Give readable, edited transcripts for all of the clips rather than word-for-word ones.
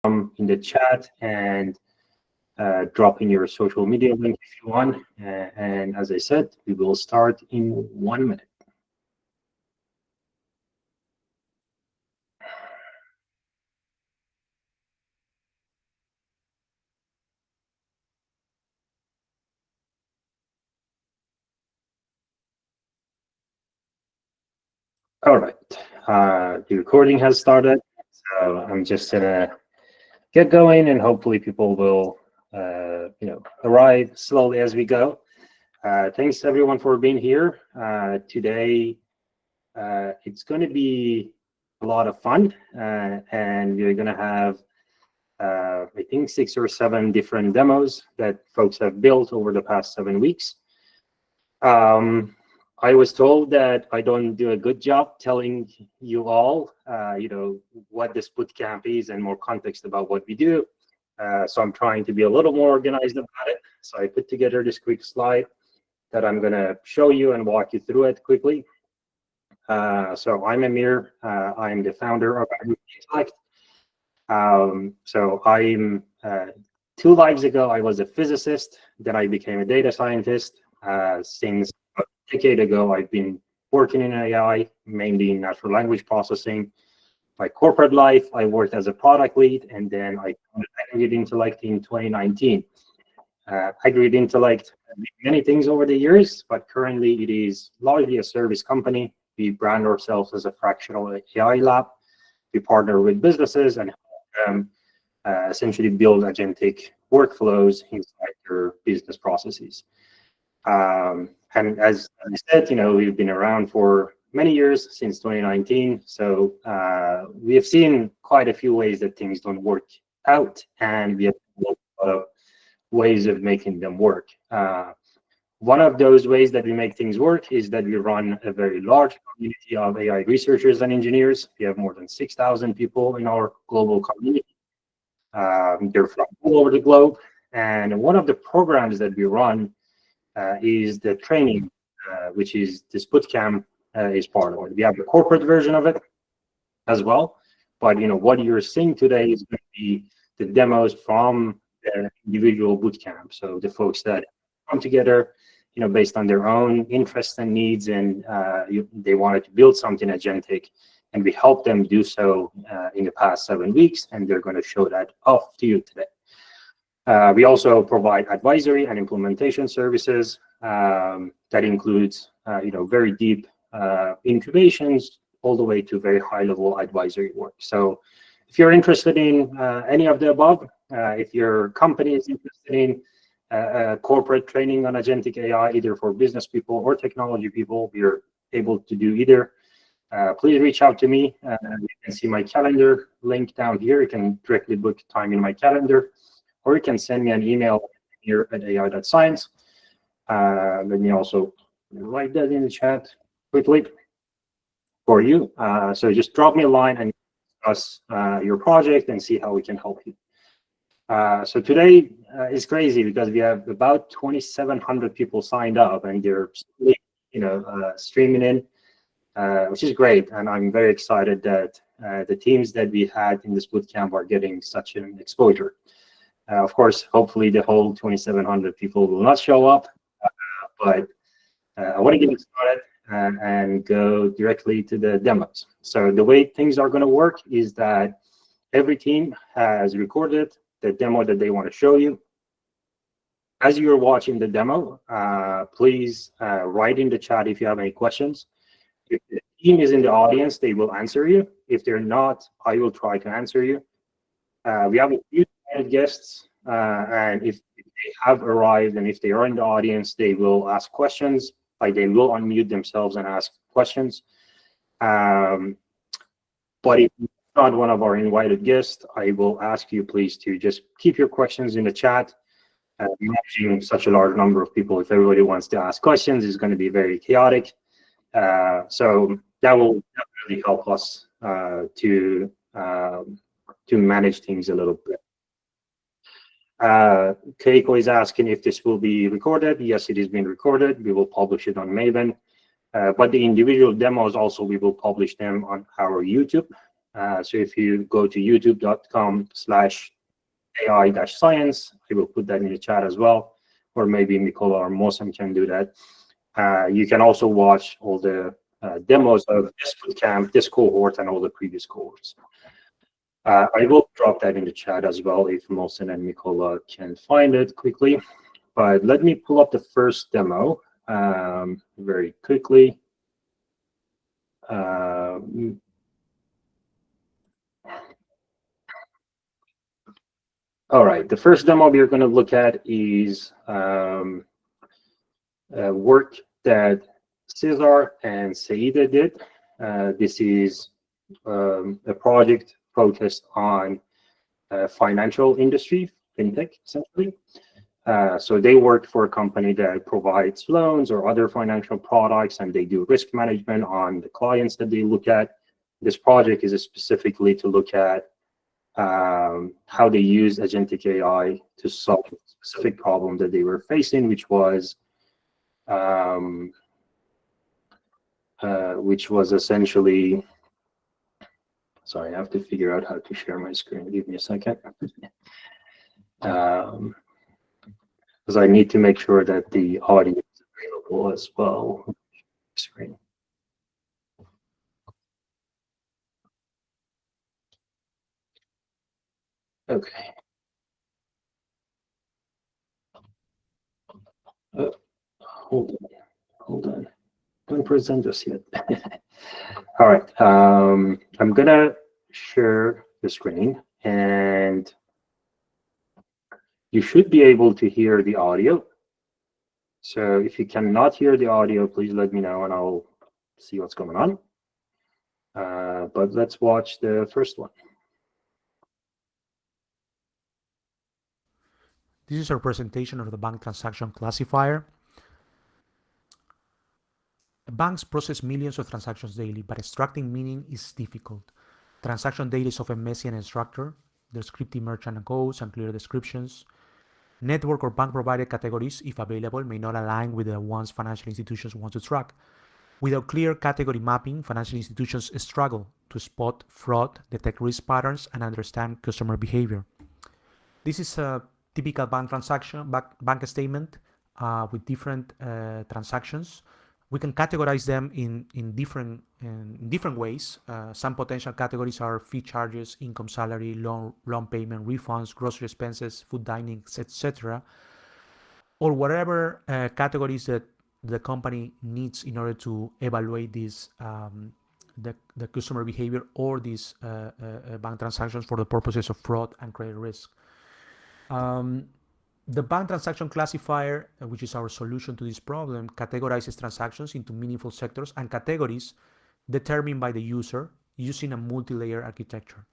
in the chat and drop in your social media link if you want. And as I said, we will start in 1 minute. All right, the recording has started, so I'm just gonna get going, and hopefully people will, arrive slowly as we go. Thanks everyone for being here. Today, it's going to be a lot of fun, and we're going to have, I think, 6 or 7 different demos that folks have built over the past 7 weeks. I was told that I don't do a good job telling you all, what this bootcamp is and more context about what we do. So I'm trying to be a little more organized about it. So I put together this quick slide that I'm going to show you and walk you through it quickly. So I'm Amir. I'm the founder of Intellect. So I'm 2 lives ago, I was a physicist. Then I became a data scientist. Since a decade ago, I've been working in AI, mainly in natural language processing. My corporate life, I worked as a product lead, and then I founded Aggregate Intellect in 2019. Aggregate Intellect did many things over the years, but currently it is largely a service company. We brand ourselves as a fractional AI lab. We partner with businesses and help them essentially build agentic workflows inside their business processes. And as I said, we've been around for many years, since 2019. So we have seen quite a few ways that things don't work out, and we have a lot of ways of making them work. One of those ways that we make things work is that we run a very large community of AI researchers and engineers. We have more than 6,000 people in our global community. They're from all over the globe. And one of the programs that we run is the training, which is this bootcamp is part of it. We have the corporate version of it as well. But what you're seeing today is going to be the demos from the individual bootcamp. So the folks that come together, based on their own interests and needs, and they wanted to build something agentic, and we helped them do so in the past 7 weeks, and they're going to show that off to you today. We also provide advisory and implementation services that includes, very deep incubations all the way to very high-level advisory work. So if you're interested in any of the above, if your company is interested in corporate training on agentic AI, either for business people or technology people, we're able to do either. Please reach out to me. You can see my calendar link down here. You can directly book time in my calendar, or you can send me an email here at ai.science. Let me also write that in the chat quickly for you. So just drop me a line and discuss your project and see how we can help you. So today is crazy because we have about 2,700 people signed up, and they're streaming in, which is great. And I'm very excited that the teams that we had in this bootcamp are getting such an exposure. Of course, hopefully the whole 2,700 people will not show up, but I want to get started and go directly to the demos. So the way things are going to work is that every team has recorded the demo that they want to show you. As you're watching the demo, please write in the chat if you have any questions. If the team is in the audience, they will answer you. If they're not, I will try to answer you. We have a few guests, and if they have arrived and if they are in the audience, they will ask questions. Like, they will unmute themselves and ask questions. But if not one of our invited guests, I will ask you please to just keep your questions in the chat. Managing such a large number of people, if everybody wants to ask questions, is going to be very chaotic. So that will definitely help us to manage things a little bit. Keiko is asking if this will be recorded. Yes, it is being recorded. We will publish it on Maven. But the individual demos also, we will publish them on our YouTube. So if you go to youtube.com/AI-science, I will put that in the chat as well, or maybe Mikola or Mosam can do that. You can also watch all the demos of this bootcamp, this cohort, and all the previous cohorts. I will drop that in the chat as well if Mohsen and Mikola can find it quickly. But let me pull up the first demo very quickly. All right, the first demo we're going to look at is work that Cesar and Saida did. This is a project focused on financial industry, fintech, essentially. So they worked for a company that provides loans or other financial products, and they do risk management on the clients that they look at. This project is specifically to look at how they use agentic AI to solve a specific problem that they were facing, which was essentially, sorry, I have to figure out how to share my screen. Give me a second. Because I need to make sure that the audio is available as well. Screen. Okay. Hold on. Don't present this yet. All right. I'm gonna share the screen, and you should be able to hear the audio. So if you cannot hear the audio, please let me know and I'll see what's going on. But let's watch the first one. This is our presentation of the bank transaction classifier. Banks process millions of transactions daily, but extracting meaning is difficult. Transaction data is often messy and unstructured. There's scripty merchant codes and clear descriptions. Network or bank provided categories, if available, may not align with the ones financial institutions want to track. Without clear category mapping, financial institutions struggle to spot fraud, detect risk patterns, and understand customer behavior. This is a typical bank transaction, bank statement with different transactions. We can categorize them in different ways. Some potential categories are fee charges, income, salary, loan payment, refunds, grocery expenses, food dining, etc., or whatever categories that the company needs in order to evaluate these the customer behavior or these bank transactions for the purposes of fraud and credit risk. The bank transaction classifier, which is our solution to this problem, categorizes transactions into meaningful sectors and categories determined by the user using a multi-layer architecture.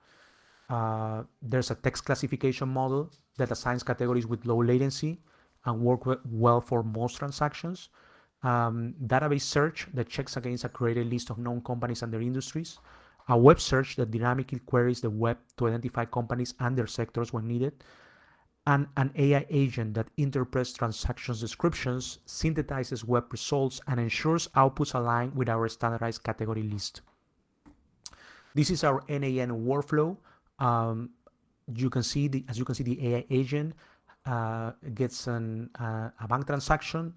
There's a text classification model that assigns categories with low latency and work well for most transactions. Database search that checks against a created list of known companies and their industries. A web search that dynamically queries the web to identify companies and their sectors when needed. And an AI agent that interprets transactions descriptions, synthesizes web results, and ensures outputs align with our standardized category list. This is our NAN workflow. As you can see, the AI agent gets a bank transaction,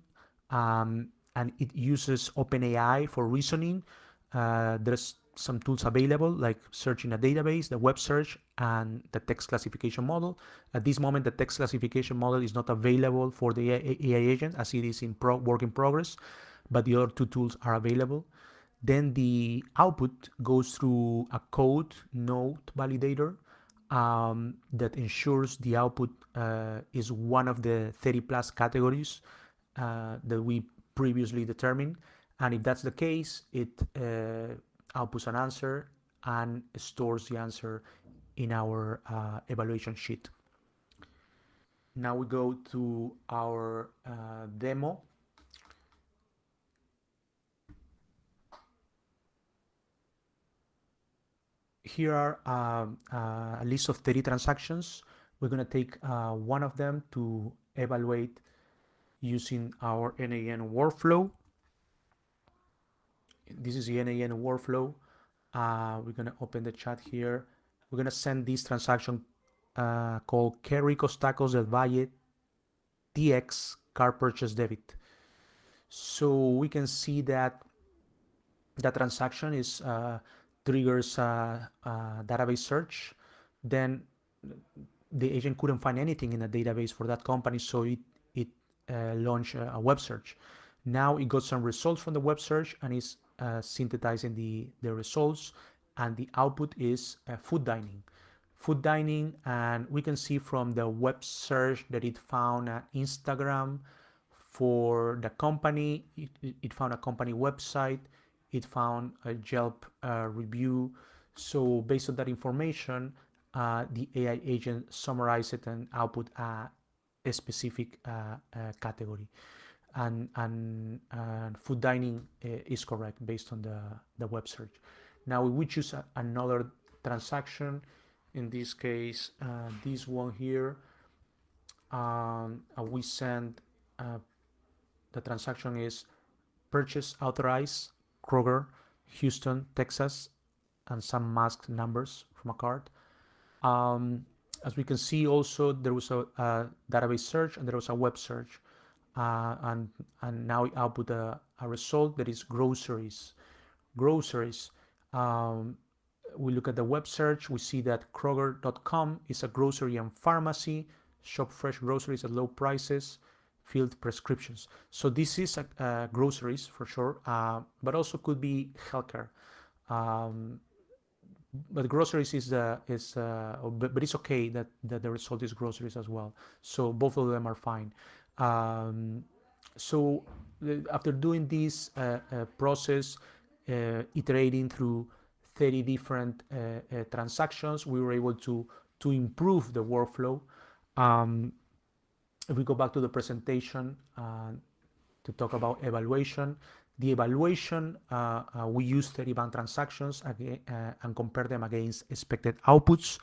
and it uses OpenAI for reasoning. There's some tools available like searching a database, the web search, and the text classification model. At this moment, the text classification model is not available for the AI agent as it is in work in progress, but the other two tools are available. Then the output goes through a code node validator that ensures the output is one of the 30 plus categories that we previously determined. And if that's the case, it outputs an answer and stores the answer in our evaluation sheet. Now we go to our demo. Here are a list of 30 transactions. We're going to take one of them to evaluate using our NAN workflow. This is the NAN workflow. We're gonna open the chat here. We're gonna send this transaction called Que Ricos Tacos del Valle TX car purchase debit. So we can see that the transaction is triggers a database search. Then the agent couldn't find anything in a database for that company, so it launched a web search. Now it got some results from the web search and is synthesizing the results, and the output is food dining. Food dining, and we can see from the web search that it found Instagram for the company. It found a company website. It found a Yelp review. So based on that information, the AI agent summarized it and output a specific category. And food dining is correct based on the web search. Now we choose another transaction. In this case, this one here, we send the transaction is purchase authorized Kroger, Houston, Texas, and some masked numbers from a card. As we can see, also there was a database search and there was a web search, and now we output a result that is groceries. Groceries. We look at the web search. We see that Kroger.com is a grocery and pharmacy. Shop fresh groceries at low prices. Filled prescriptions. So this is groceries for sure, but also could be healthcare. But groceries is but it's okay that the result is groceries as well. So both of them are fine. So after doing this process, iterating through 30 different transactions, we were able to improve the workflow. If we go back to the presentation to talk about evaluation, the evaluation, we use 30 bank transactions and compare them against expected outputs.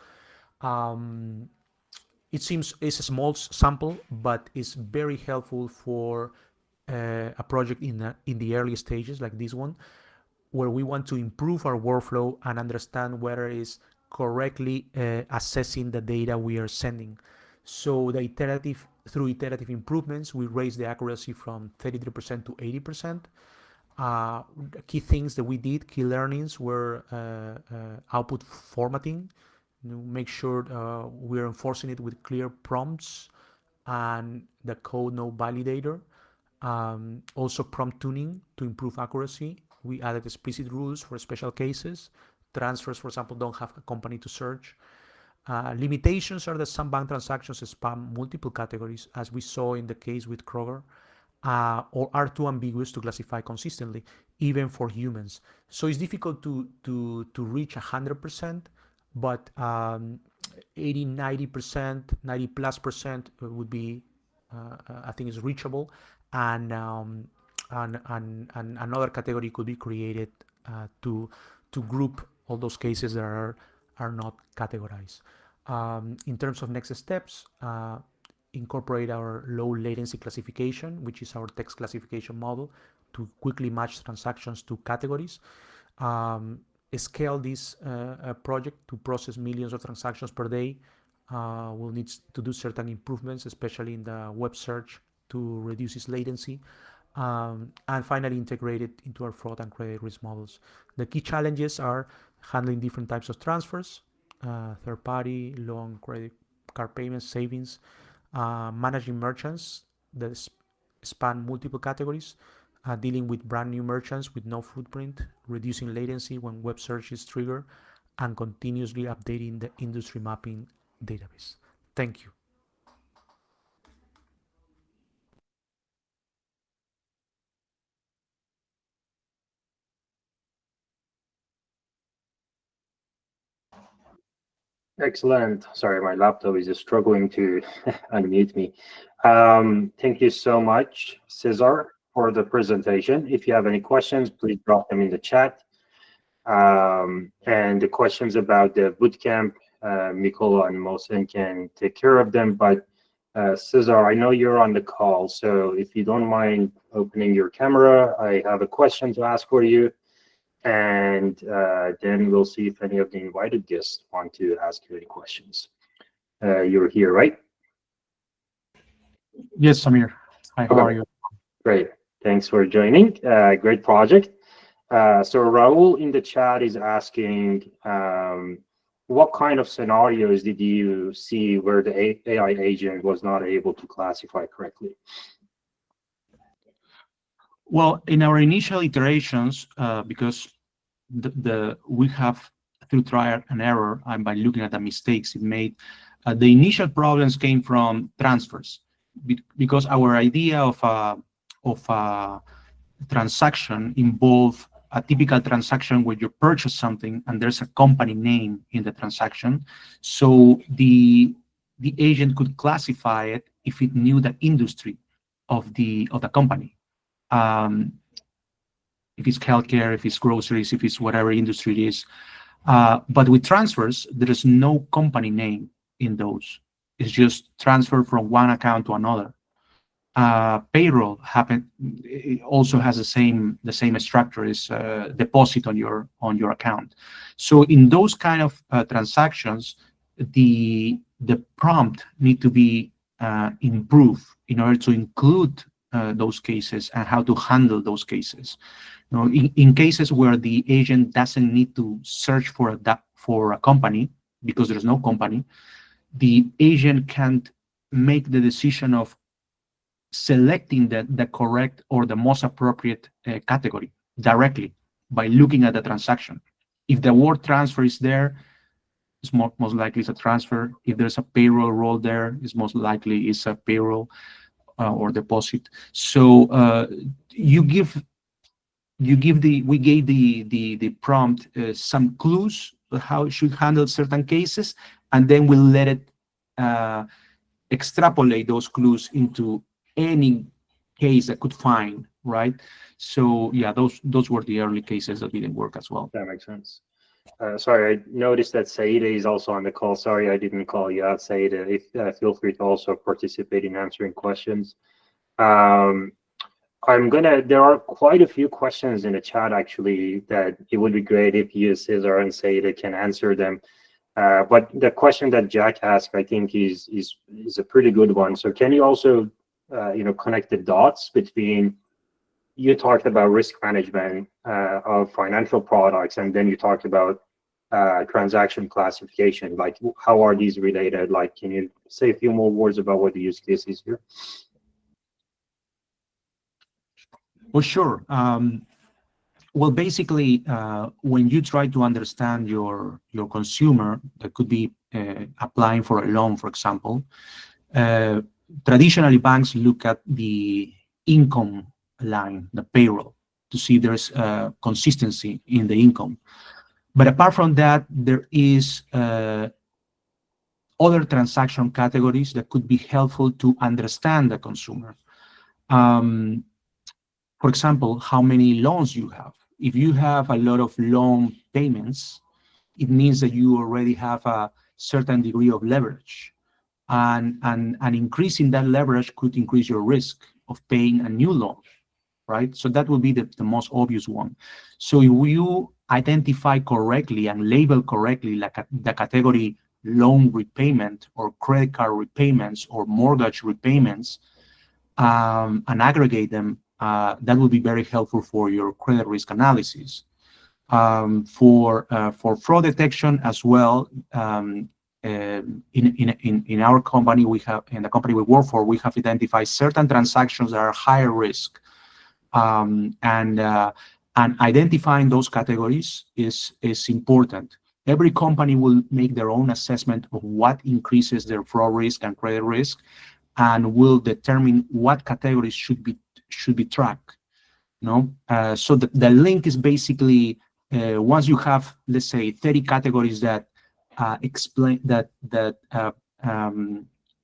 It seems it's a small sample, but it's very helpful for a project in the early stages like this one, where we want to improve our workflow and understand whether it's correctly assessing the data we are sending. So through iterative improvements, we raised the accuracy from 33% to 80%. Key things that we did, key learnings, were output formatting. Make sure we're enforcing it with clear prompts and the code no validator. Also prompt tuning to improve accuracy. We added explicit rules for special cases. Transfers, for example, don't have a company to search. Limitations are that some bank transactions spam multiple categories, as we saw in the case with Kroger, or are too ambiguous to classify consistently, even for humans. So it's difficult to reach 100%, but 80, 90%, 90+% would be, I think, is reachable. And another category could be created to group all those cases that are not categorized. In terms of next steps, incorporate our low latency classification, which is our text classification model, to quickly match transactions to categories. Scale this project to process millions of transactions per day. We'll need to do certain improvements, especially in the web search, to reduce its latency. And finally, integrate it into our fraud and credit risk models. The key challenges are handling different types of transfers, third-party, loan, credit card payments, savings, managing merchants that span multiple categories, dealing with brand new merchants with no footprint, reducing latency when web search is triggered, and continuously updating the industry mapping database. Thank you. Excellent. Sorry, my laptop is just struggling to unmute me. Thank you so much, Cesar, for the presentation. If you have any questions, please drop them in the chat. And the questions about the bootcamp, Mikola and Mohsen can take care of them. But Cesar, I know you're on the call, so if you don't mind opening your camera, I have a question to ask for you. and then we'll see if any of the invited guests want to ask you any questions. You're here, right? Yes, Samir. Hi, how are you? Great. Thanks for joining. Great project. So Raul in the chat is asking, what kind of scenarios did you see where the AI agent was not able to classify correctly? Well, in our initial iterations, because we have through trial and error, and by looking at the mistakes it made, the initial problems came from transfers, because our idea of a transaction involve a typical transaction where you purchase something and there's a company name in the transaction. So the agent could classify it if it knew the industry of the company. If it's healthcare, if it's groceries, if it's whatever industry it is. But with transfers, there is no company name in those. It's just transfer from one account to another. Payroll it also has the same structure as deposit on your account. So in those kind of transactions, the prompt need to be improved in order to include those cases and how to handle those cases. You know, in cases where the agent doesn't need to search for a company because there's no company, the agent can't make the decision of selecting the correct or the most appropriate category directly by looking at the transaction. If the word transfer is there, it's most likely it's a transfer. If there's a payroll role there, it's most likely it's a payroll or deposit. So we gave the prompt some clues of how it should handle certain cases, and then we'll let it extrapolate those clues into any case that could find, right? So yeah, those were the early cases that didn't work as well. That makes sense. Sorry, I noticed that Saida is also on the call. Sorry, I didn't call you out, Saida. Feel free to also participate in answering questions. There are quite a few questions in the chat, actually, that it would be great if you, Cesar and Saida, can answer them. But the question that Jack asked, I think, is a pretty good one. So can you also, connect the dots between, you talked about risk management of financial products, and then you talked about transaction classification. Like, how are these related? Like, can you say a few more words about what the use case is here? Well, sure. Well, basically, when you try to understand your consumer, that could be applying for a loan, for example, traditionally banks look at the income line, the payroll, to see there's consistency in the income. But apart from that, there is other transaction categories that could be helpful to understand the consumer. For example, how many loans you have. If you have a lot of loan payments, it means that you already have a certain degree of leverage. And increasing that leverage could increase your risk of paying a new loan, right? So that would be the most obvious one. So if you identify correctly and label correctly, like the category loan repayment or credit card repayments or mortgage repayments, and aggregate them, that would be very helpful for your credit risk analysis. For fraud detection as well, in our company, in the company we work for, we have identified certain transactions that are higher risk, and identifying those categories is important. Every company will make their own assessment of what increases their fraud risk and credit risk, and will determine what categories should be tracked. So the link is basically once you have, let's say, 30 categories that explain that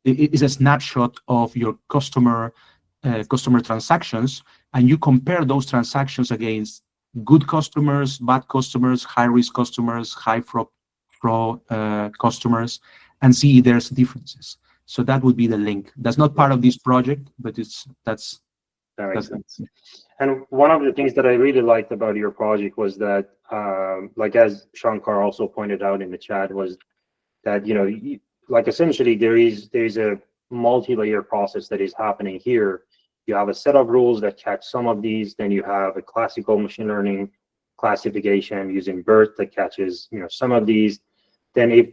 it is a snapshot of your customer transactions, and you compare those transactions against good customers, bad customers, high risk customers, high fraud customers, and see if there's differences. So that would be the link. That's not part of this project, but that makes sense. And one of the things that I really liked about your project was that, like as Shankar also pointed out in the chat, was that like essentially there's a multi-layer process that is happening here. You have a set of rules that catch some of these, then you have a classical machine learning classification using BERT that catches some of these. Then if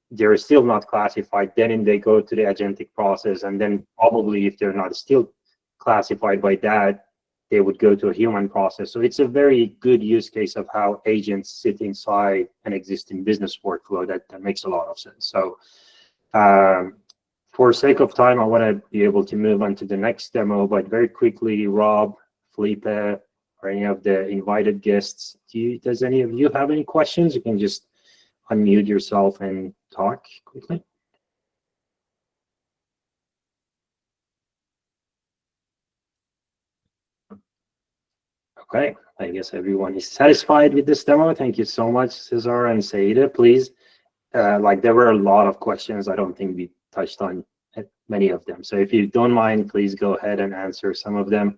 they're still not classified, then they go to the agentic process, and then probably if they're not still classified by that, they would go to a human process. So it's a very good use case of how agents sit inside an existing business workflow that makes a lot of sense. So for sake of time, I want to be able to move on to the next demo, but very quickly, Rob, Felipe, or any of the invited guests, does any of you have any questions? You can just unmute yourself and talk quickly. Okay, I guess everyone is satisfied with this demo. Thank you so much, Cesar and Saida. Please, like there were a lot of questions. I don't think we touched on many of them. So if you don't mind, please go ahead and answer some of them.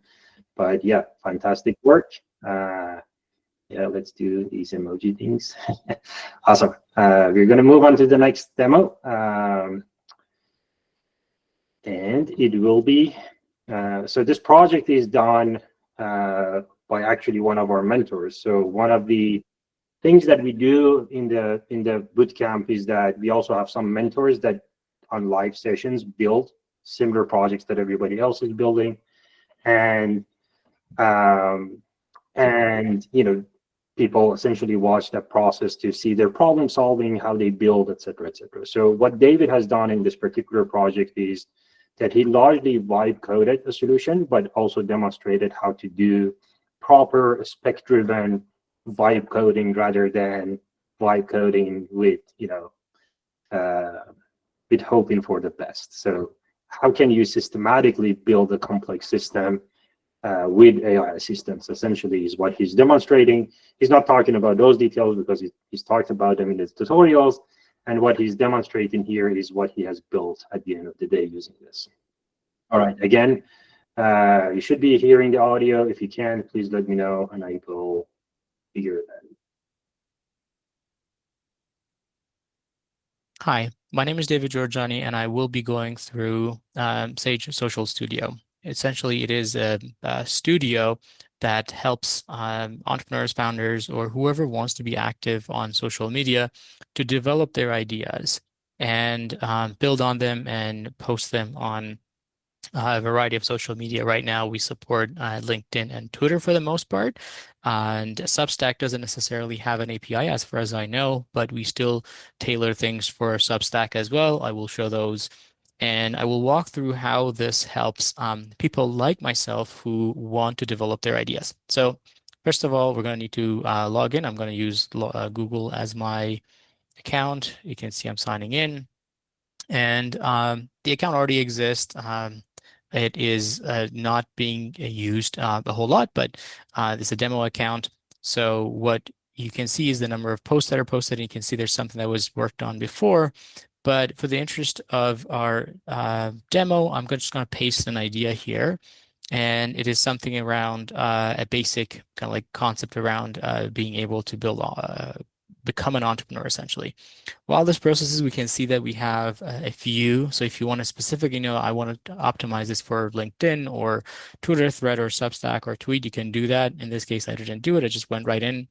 But yeah, fantastic work. Yeah, let's do these emoji things. Awesome. We're going to move on to the next demo. And it will be, so this project is done by actually one of our mentors. So one of the things that we do in the bootcamp is that we also have some mentors that on live sessions build similar projects that everybody else is building. And people essentially watch that process to see their problem solving, how they build, et cetera, et cetera. So what David has done in this particular project is that he largely vibe coded a solution, but also demonstrated how to do proper spec-driven vibe coding rather than vibe coding with, with hoping for the best. So how can you systematically build a complex system with AI assistance, essentially, is what he's demonstrating. He's not talking about those details because he's talked about them in his tutorials. And what he's demonstrating here is what he has built at the end of the day using this. All right, again, you should be hearing the audio. If you can, please let me know and I will figure it out. Hi, my name is David Giorgiani, and I will be going through Sage Social Studio. Essentially, it is a studio that helps entrepreneurs, founders, or whoever wants to be active on social media to develop their ideas and build on them and post them on a variety of social media. Right now, we support LinkedIn and Twitter for the most part. And Substack doesn't necessarily have an API as far as I know, but we still tailor things for Substack as well. I will show those. And I will walk through how this helps people like myself who want to develop their ideas. So first of all, we're going to need to log in. I'm going to use Google as my account. You can see I'm signing in. And the account already exists. It is not being used a whole lot, but it's a demo account. So what you can see is the number of posts that are posted, and you can see there's something that was worked on before. But for the interest of our demo, I'm just going to paste an idea here. And it is something around a basic kind of like concept around being able to build, become an entrepreneur, essentially. While this processes, we can see that we have a few. So if you want to specifically know, I want to optimize this for LinkedIn or Twitter thread or Substack or tweet, you can do that. In this case, I didn't do it. I just went right in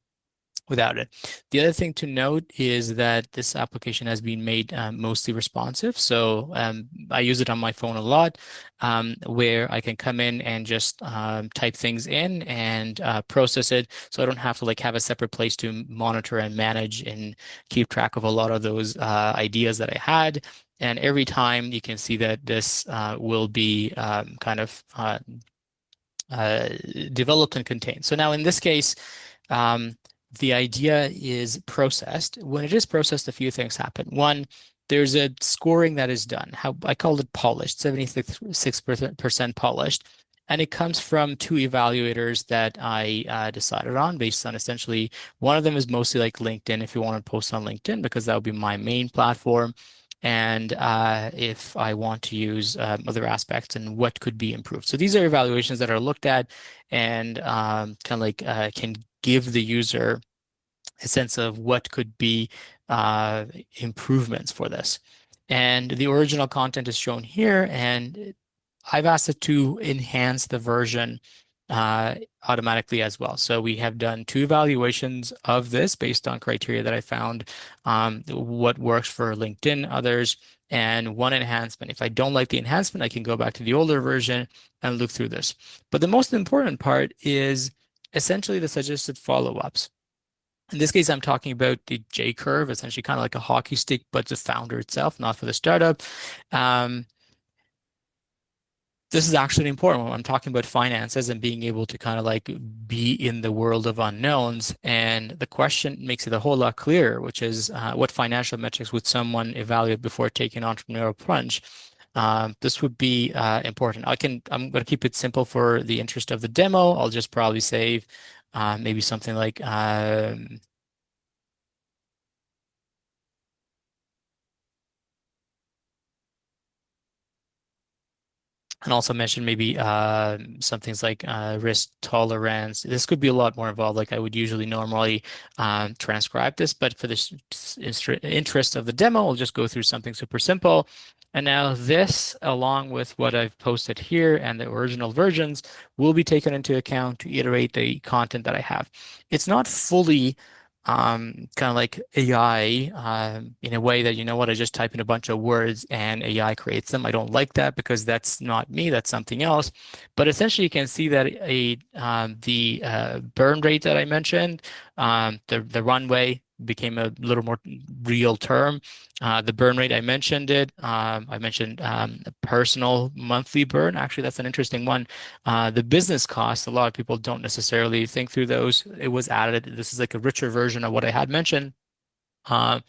without it. The other thing to note is that this application has been made mostly responsive. So I use it on my phone a lot, where I can come in and just type things in and process it. So I don't have to like have a separate place to monitor and manage and keep track of a lot of those ideas that I had. And every time you can see that this will be kind of developed and contained. So now in this case, the idea is processed. When it is processed, a few things happen. One, there's a scoring that is done. I called it polished, 76% polished. And it comes from two evaluators that I decided on based on essentially, one of them is mostly like LinkedIn, if you want to post on LinkedIn, because that would be my main platform. and if I want to use other aspects and what could be improved. So these are evaluations that are looked at and kind of like can give the user a sense of what could be improvements for this. And the original content is shown here, and I've asked it to enhance the version automatically as well. So we have done 2 evaluations of this based on criteria that I found, what works for LinkedIn, others, and 1 enhancement. If I don't like the enhancement, I can go back to the older version and look through this. But the most important part is essentially the suggested follow-ups. In this case, I'm talking about the J curve, essentially kind of like a hockey stick, but the founder itself, not for the startup. This is actually important when I'm talking about finances and being able to kind of like be in the world of unknowns. And the question makes it a whole lot clearer, which is what financial metrics would someone evaluate before taking entrepreneurial plunge? This would be important. I'm going to keep it simple for the interest of the demo. I'll just probably save maybe something like and also mention maybe some things like risk tolerance. This could be a lot more involved. Like I would usually normally transcribe this, but for this interest of the demo, I'll just go through something super simple. And now this, along with what I've posted here and the original versions, will be taken into account to iterate the content that I have. It's not fully kind of like AI in a way that, you know what, I just type in a bunch of words and AI creates them. I don't like that because that's not me, that's something else. But essentially you can see that the burn rate that I mentioned, the runway became a little more real term. The burn rate, I mentioned it. I mentioned personal monthly burn. Actually, that's an interesting one. The business costs, a lot of people don't necessarily think through those. It was added. This is like a richer version of what I had mentioned. And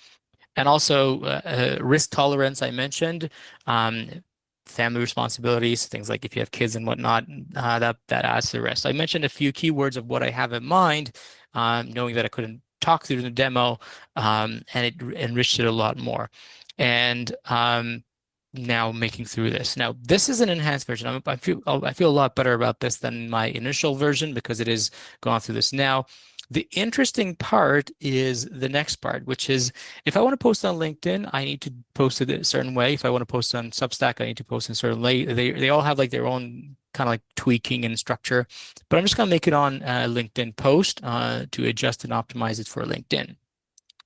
also risk tolerance, I mentioned. Family responsibilities, things like if you have kids and whatnot, that adds to the rest. I mentioned a few keywords of what I have in mind, knowing that I couldn't talk through the demo, and it enriched it a lot more. And now making through this. Now, this is an enhanced version. I feel a lot better about this than my initial version because it is gone through this now. The interesting part is the next part, which is if I want to post on LinkedIn, I need to post it a certain way. If I want to post on Substack, I need to post in a certain way. They all have like their own kind of like tweaking and structure, but I'm just going to make it on LinkedIn post to adjust and optimize it for LinkedIn.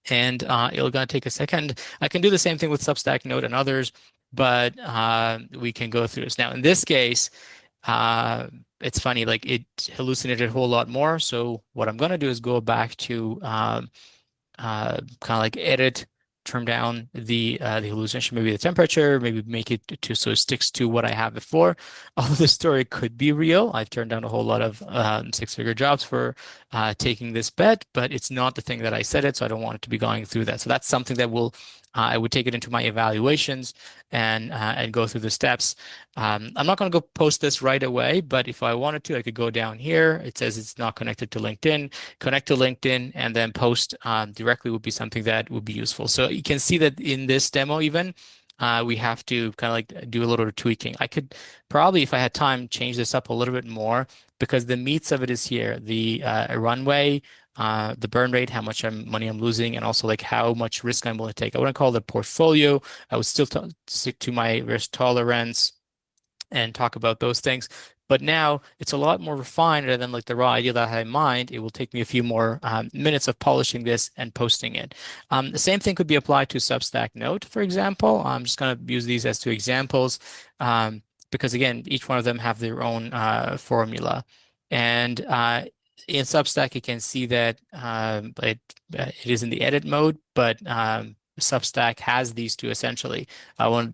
And it'll going to take a second. I can do the same thing with Substack Note and others, but we can go through this. Now, in this case, it's funny, like it hallucinated a whole lot more. So what I'm going to do is go back to kind of like edit, turn down the hallucination, maybe the temperature, maybe make it to so it sticks to what I have before. Although the story could be real. I've turned down a whole lot of 6-figure jobs for taking this bet, but it's not the thing that I said it, so I don't want it to be going through that. So that's something that will I would take it into my evaluations and go through the steps. I'm not going to go post this right away, but if I wanted to, I could go down here. It says it's not connected to LinkedIn. Connect to LinkedIn and then post directly would be something that would be useful. So you can see that in this demo even, we have to kind of like do a little tweaking. I could probably, if I had time, change this up a little bit more because the meats of it is here. The runway, the burn rate, how much money I'm losing, and also like how much risk I'm willing to take. I wouldn't call it a portfolio. I would still stick to my risk tolerance and talk about those things. But now it's a lot more refined rather than like the raw idea that I had in mind. It will take me a few more minutes of polishing this and posting it. The same thing could be applied to Substack Note, for example. I'm just going to use these as 2 examples because, again, each one of them have their own formula. And in Substack, you can see that it is in the edit mode, but Substack has these 2 essentially.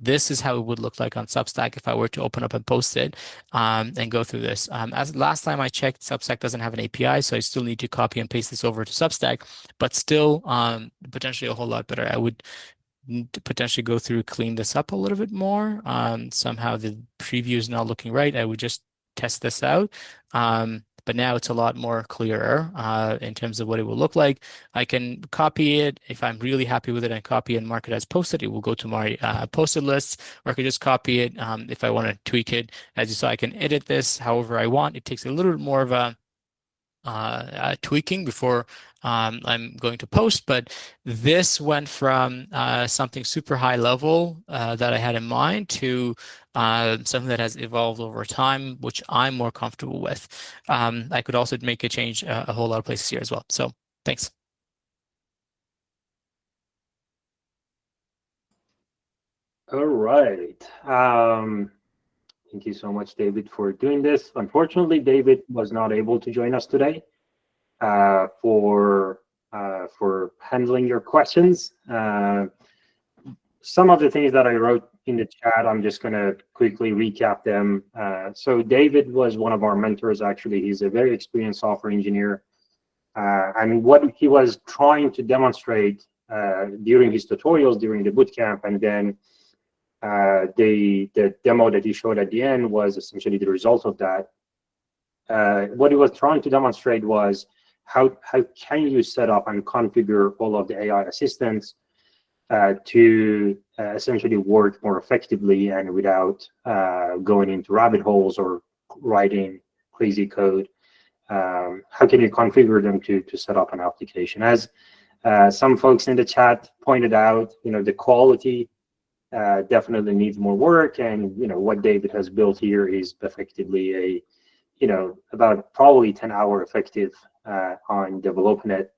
This is how it would look like on Substack if I were to open up and post it and go through this. As last time I checked, Substack doesn't have an API, so I still need to copy and paste this over to Substack, but still potentially a whole lot better. I would potentially go through, clean this up a little bit more. Somehow the preview is not looking right. I would just test this out. But but now it's a lot more clearer in terms of what it will look like. I can copy it. If I'm really happy with it and copy and mark it as posted, it will go to my posted list, or I could just copy it if I want to tweak it. As you saw, I can edit this however I want. It takes a little bit more of a tweaking before I'm going to post, but this went from something super high level that I had in mind to something that has evolved over time, which I'm more comfortable with. I could also make a change a whole lot of places here as well. So thanks. All right. Thank you so much, David, for doing this. Unfortunately, David was not able to join us today for handling your questions. Some of the things that I wrote in the chat, I'm just going to quickly recap them. So David was one of our mentors, actually. He's a very experienced software engineer. And what he was trying to demonstrate during his tutorials, during the bootcamp, and then the demo that he showed at the end was essentially the result of that. What he was trying to demonstrate was how can you set up and configure all of the AI assistants to essentially work more effectively and without going into rabbit holes or writing crazy code. How can you configure them to set up an application? As some folks in the chat pointed out, the quality definitely needs more work, and what David has built here is effectively about probably 10-hour effective on developing it.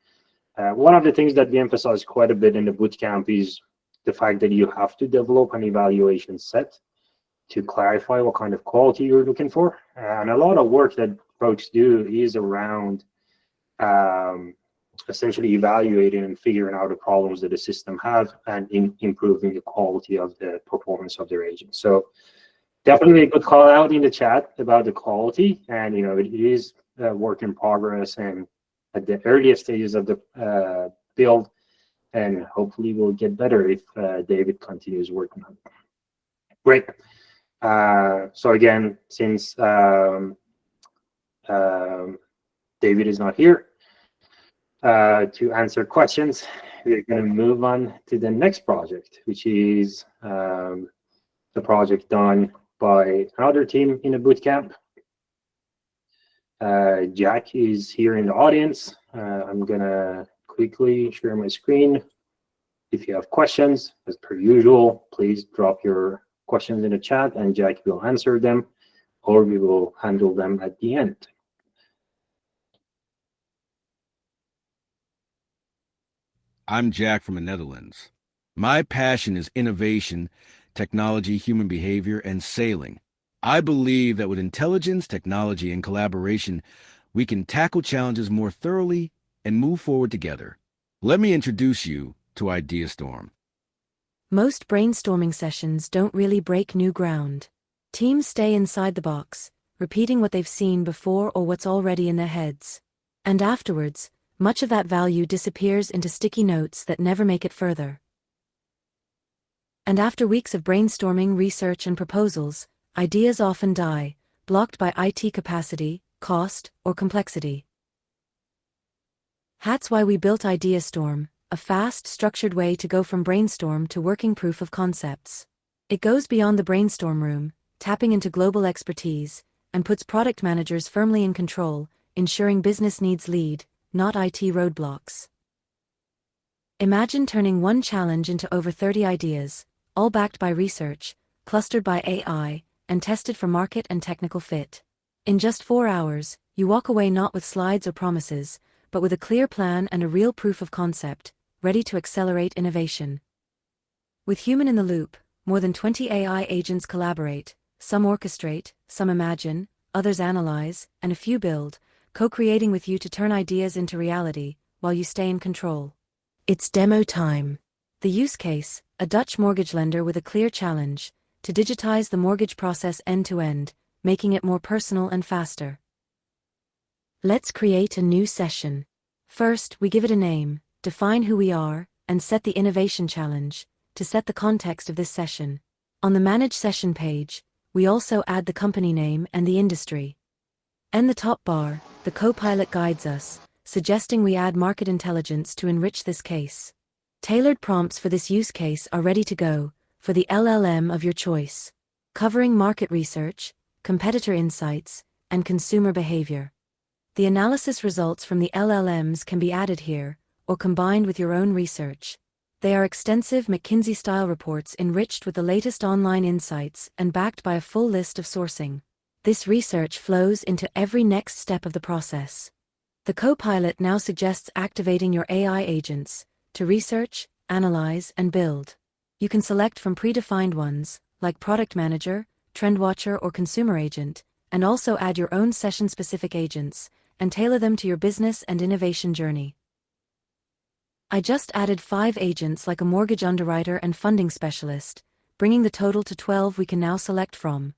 One of the things that we emphasize quite a bit in the bootcamp is the fact that you have to develop an evaluation set to clarify what kind of quality you're looking for. And a lot of work that folks do is around essentially evaluating and figuring out the problems that the system have and improving the quality of the performance of their agent. So definitely a good call out in the chat about the quality, and it is a work in progress and at the earliest stages of the build, and hopefully we'll get better if David continues working on it. Great. So again, since David is not here to answer questions, we're going to move on to the next project, which is the project done by another team in the bootcamp. Jack is here in the audience. I'm gonna quickly share my screen. If you have questions, as per usual, please drop your questions in the chat and Jack will answer them, or we will handle them at the end. I'm Jack from the Netherlands. My passion is innovation, technology, human behavior, and sailing. I believe that with intelligence, technology, and collaboration, we can tackle challenges more thoroughly and move forward together. Let me introduce you to IdeaStorm. Most brainstorming sessions don't really break new ground. Teams stay inside the box, repeating what they've seen before or what's already in their heads. And afterwards, much of that value disappears into sticky notes that never make it further. And after weeks of brainstorming, research, and proposals, ideas often die, blocked by IT capacity, cost, or complexity. That's why we built IdeaStorm, a fast, structured way to go from brainstorm to working proof of concepts. It goes beyond the brainstorm room, tapping into global expertise, and puts product managers firmly in control, ensuring business needs lead, not IT roadblocks. Imagine turning one challenge into over 30 ideas, all backed by research, clustered by AI, and tested for market and technical fit. In just 4 hours, you walk away not with slides or promises, but with a clear plan and a real proof of concept, ready to accelerate innovation. With human in the loop, more than 20 AI agents collaborate, some orchestrate, some imagine, others analyze, and a few build, co-creating with you to turn ideas into reality, while you stay in control. It's demo time. The use case, a Dutch mortgage lender with a clear challenge, to digitize the mortgage process end-to-end, making it more personal and faster. Let's create a new session. First, we give it a name, define who we are, and set the innovation challenge, to set the context of this session. On the Manage Session page, we also add the company name and the industry. And the top bar, the Copilot guides us, suggesting we add market intelligence to enrich this case. Tailored prompts for this use case are ready to go, for the LLM of your choice, covering market research, competitor insights, and consumer behavior. The analysis results from the LLMs can be added here, or combined with your own research. They are extensive McKinsey-style reports enriched with the latest online insights and backed by a full list of sourcing. This research flows into every next step of the process. The Copilot now suggests activating your AI agents to research, analyze, and build. You can select from predefined ones, like Product Manager, Trend Watcher, or Consumer Agent, and also add your own session-specific agents, and tailor them to your business and innovation journey. I just added 5 agents like a mortgage underwriter and funding specialist, bringing the total to 12 we can now select from.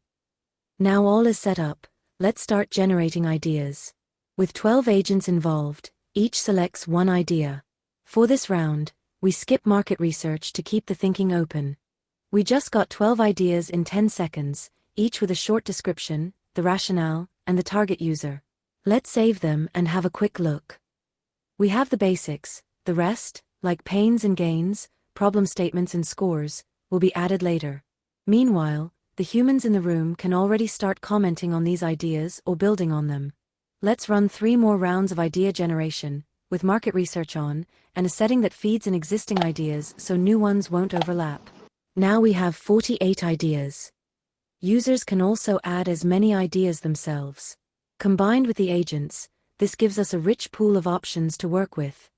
Now all is set up, let's start generating ideas. With 12 agents involved, each selects one idea. For this round, we skip market research to keep the thinking open. We just got 12 ideas in 10 seconds, each with a short description, the rationale, and the target user. Let's save them and have a quick look. We have the basics, the rest, like pains and gains, problem statements and scores, will be added later. Meanwhile, the humans in the room can already start commenting on these ideas or building on them. Let's run 3 more rounds of idea generation, with market research on, and a setting that feeds in existing ideas so new ones won't overlap. Now we have 48 ideas. Users can also add as many ideas themselves. Combined with the agents, this gives us a rich pool of options to work with.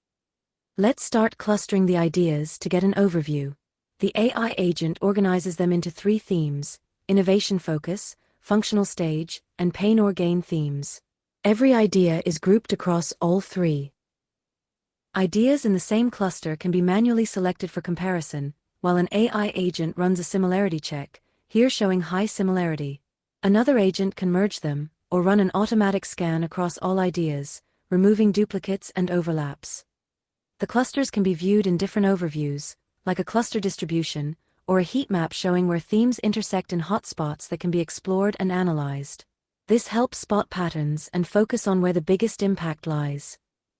Let's start clustering the ideas to get an overview. The AI agent organizes them into 3 themes: innovation focus, functional stage, and pain or gain themes. Every idea is grouped across all 3. Ideas in the same cluster can be manually selected for comparison, while an AI agent runs a similarity check, here showing high similarity. Another agent can merge them, or run an automatic scan across all ideas, removing duplicates and overlaps. The clusters can be viewed in different overviews, like a cluster distribution, or a heat map showing where themes intersect in hotspots that can be explored and analyzed. This helps spot patterns and focus on where the biggest impact lies.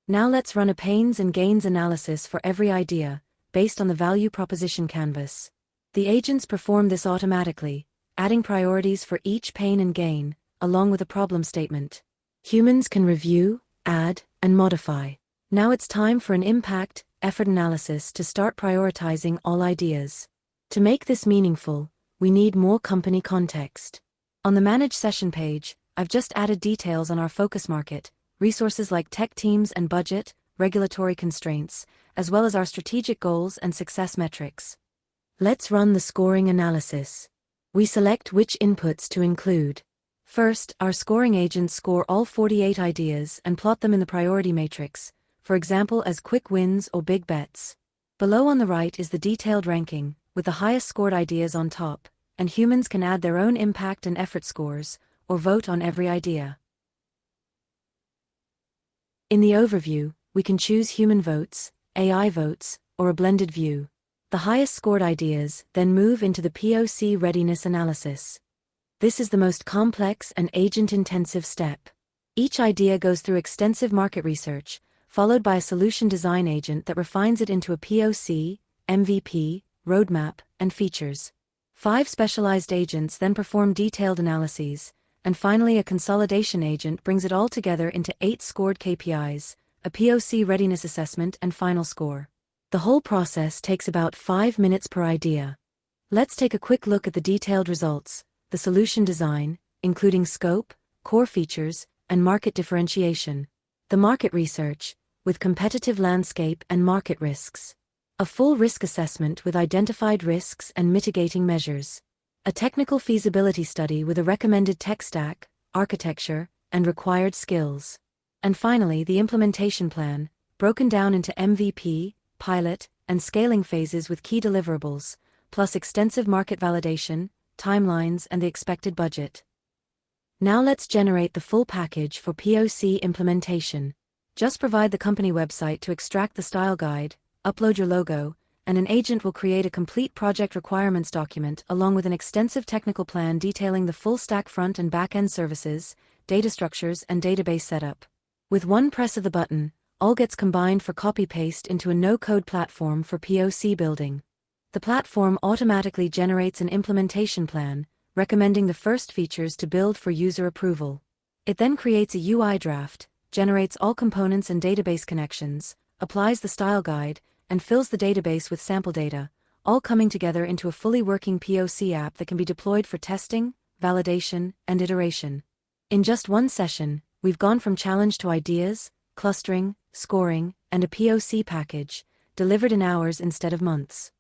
Now let's run a pains and gains analysis for every idea, based on the value proposition canvas. The agents perform this automatically, adding priorities for each pain and gain, along with a problem statement. Humans can review, add, and modify. Now it's time for an impact, effort analysis to start prioritizing all ideas. To make this meaningful, we need more company context. On the Manage Session page, I've just added details on our focus market, resources like tech teams and budget, regulatory constraints, as well as our strategic goals and success metrics. Let's run the scoring analysis. We select which inputs to include. First, our scoring agents score all 48 ideas and plot them in the priority matrix, for example as quick wins or big bets. Below on the right is the detailed ranking, with the highest scored ideas on top, and humans can add their own impact and effort scores, or vote on every idea. In the overview, we can choose human votes, AI votes, or a blended view. The highest scored ideas then move into the POC readiness analysis. This is the most complex and agent-intensive step. Each idea goes through extensive market research, followed by a solution design agent that refines it into a POC, MVP, roadmap, and features. 5 specialized agents then perform detailed analyses, and finally a consolidation agent brings it all together into 8 scored KPIs, a POC readiness assessment and final score. The whole process takes about 5 minutes per idea. Let's take a quick look at the detailed results, the solution design, including scope, core features, and market differentiation. The market research, with competitive landscape and market risks. A full risk assessment with identified risks and mitigating measures. A technical feasibility study with a recommended tech stack, architecture, and required skills. And finally, the implementation plan, broken down into MVP, pilot, and scaling phases with key deliverables, plus extensive market validation, timelines, and the expected budget. Now let's generate the full package for POC implementation. Just provide the company website to extract the style guide, upload your logo, and an agent will create a complete project requirements document along with an extensive technical plan detailing the full stack front and back-end services, data structures, and database setup. With one press of the button, all gets combined for copy-paste into a no-code platform for POC building. The platform automatically generates an implementation plan, recommending the first features to build for user approval. It then creates a UI draft, generates all components and database connections, applies the style guide, and fills the database with sample data, all coming together into a fully working POC app that can be deployed for testing, validation, and iteration. In just one session, we've gone from challenge to ideas, clustering, scoring, and a POC package, delivered in hours instead of months.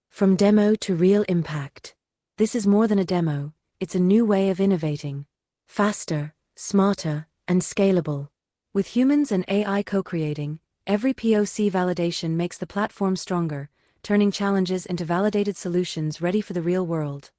From demo to real impact. This is more than a demo, it's a new way of innovating. Faster, smarter, and scalable. With humans and AI co-creating, every POC validation makes the platform stronger, turning challenges into validated solutions ready for the real world.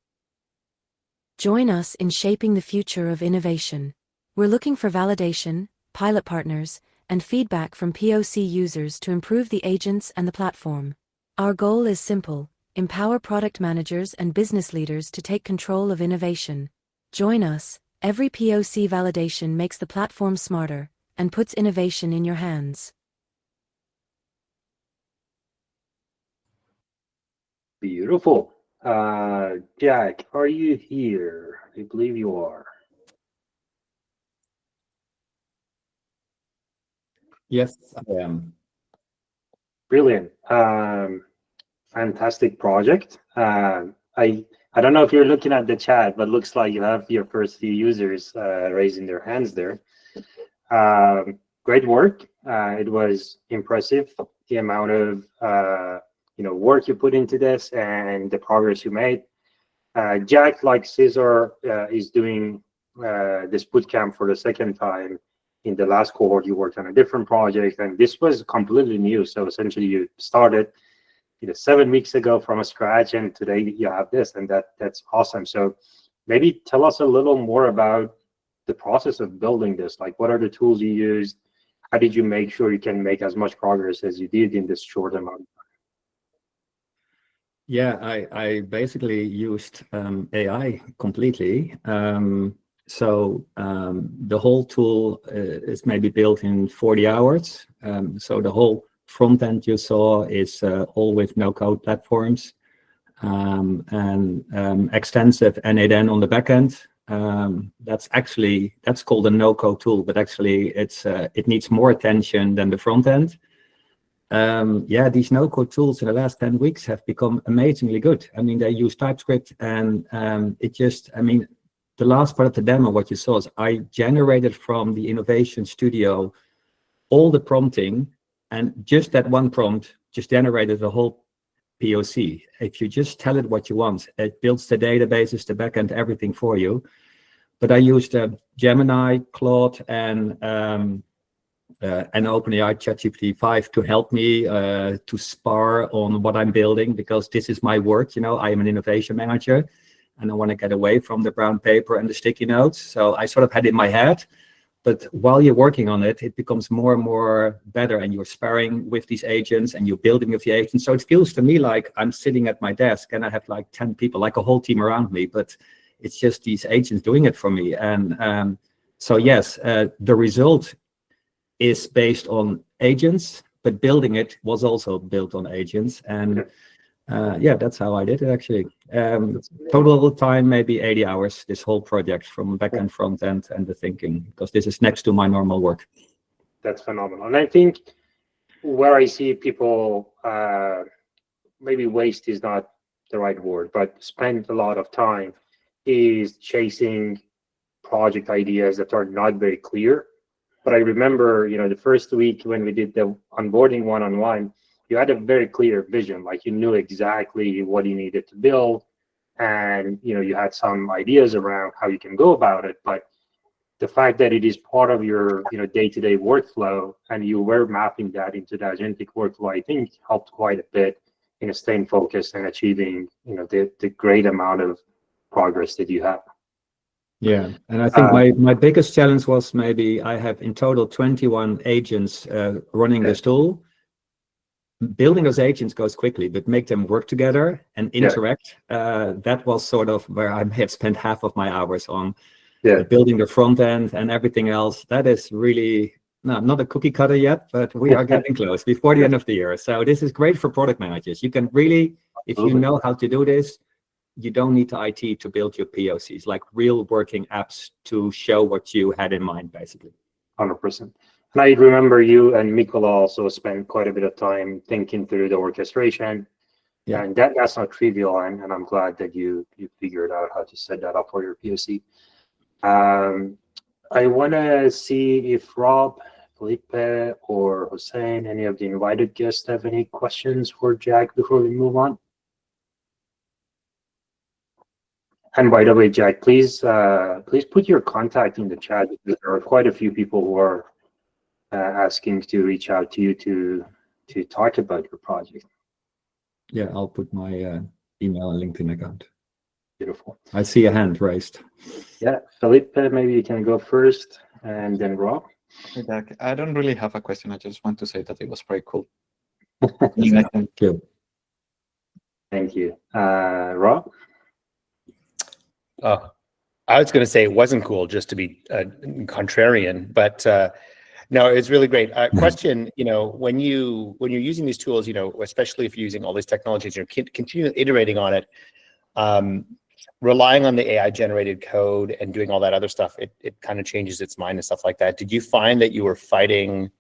Join us in shaping the future of innovation. We're looking for validation, pilot partners, and feedback from POC users to improve the agents and the platform. Our goal is simple: empower product managers and business leaders to take control of innovation. Join us. Every POC validation makes the platform smarter and puts innovation in your hands. Beautiful. Jack, are you here? I believe you are. Yes, I am. Brilliant. Fantastic project. I don't know if you're looking at the chat, but looks like you have your first few users raising their hands there. Great work. It was impressive, the amount of work you put into this and the progress you made. Jack, like Cesar, is doing this bootcamp for the second time. In the last cohort, you worked on a different project, and this was completely new. So essentially, you started 7 weeks ago from scratch, and today you have this, and that's awesome. So maybe tell us a little more about the process of building this. Like, what are the tools you used? How did you make sure you can make as much progress as you did in this short amount of time? Yeah, I basically used AI completely. The whole tool is maybe built in 40 hours. So the whole front end you saw is all with no-code platforms and extensive NA10 on the back end. That's called a no-code tool, but actually it needs more attention than the front end. These no-code tools in the last 10 weeks have become amazingly good. I mean, they use TypeScript, and the last part of the demo, what you saw is I generated from the Innovation Studio all the prompting, and just that one prompt just generated the whole POC. If you just tell it what you want, it builds the databases, the backend, everything for you. But I used Gemini, Claude, and OpenAI ChatGPT-5 to help me to spar on what I'm building, because this is my work. I am an innovation manager, and I want to get away from the brown paper and the sticky notes. So I sort of had it in my head. But while you're working on it, it becomes more and more better, and you're sparring with these agents and you're building with the agents. So it feels to me like I'm sitting at my desk and I have like 10 people, like a whole team around me, but it's just these agents doing it for me. And so yes, the result is based on agents, but building it was also built on agents. And that's how I did it, actually. Total time, maybe 80 hours, this whole project, from back end, front end, and the thinking, because this is next to my normal work. That's phenomenal. And I think where I see people, maybe waste is not the right word, but spend a lot of time is chasing project ideas that are not very clear. But I remember, the first week when we did the onboarding one-on-one, you had a very clear vision, like you knew exactly what you needed to build, and you had some ideas around how you can go about it. But the fact that it is part of your day-to-day workflow, and you were mapping that into the agentic workflow, I think helped quite a bit in staying focused and achieving the great amount of progress that you have. Yeah, and I think my biggest challenge was, maybe I have in total 21 agents running this tool. Building those agents goes quickly, but make them work together and interact, that was sort of where I had spent half of my hours on. Yeah. building the front end and everything else. That is really not a cookie cutter yet, but we are getting close before the end of the year. So this is great for product managers. You can really, if you know how to do this, you don't need the IT to build your POCs, like real working apps to show what you had in mind, basically. 100%. And I remember you and Mikola also spent quite a bit of time thinking through the orchestration. Yeah. And that's not trivial, and I'm glad that you figured out how to set that up for your POC. I want to see if Rob, Felipe, or Hossein, any of the invited guests, have any questions for Jack before we move on. And by the way, Jack, please put your contact in the chat, because there are quite a few people who are asking to reach out to you to talk about your project. Yeah, I'll put my email and LinkedIn account. Beautiful. I see a hand raised. Yeah, Felipe, maybe you can go first, and then Rob. Hey, Jack. I don't really have a question. I just want to say that it was very cool. Thank you. Thank you. Rob? I was going to say it wasn't cool, just to be contrarian, but no, it's really great. Question, when you're using these tools, especially if you're using all these technologies, you're continuing iterating on it, relying on the AI generated code and doing all that other stuff, it kind of changes its mind and stuff like that. Did you find that you were fighting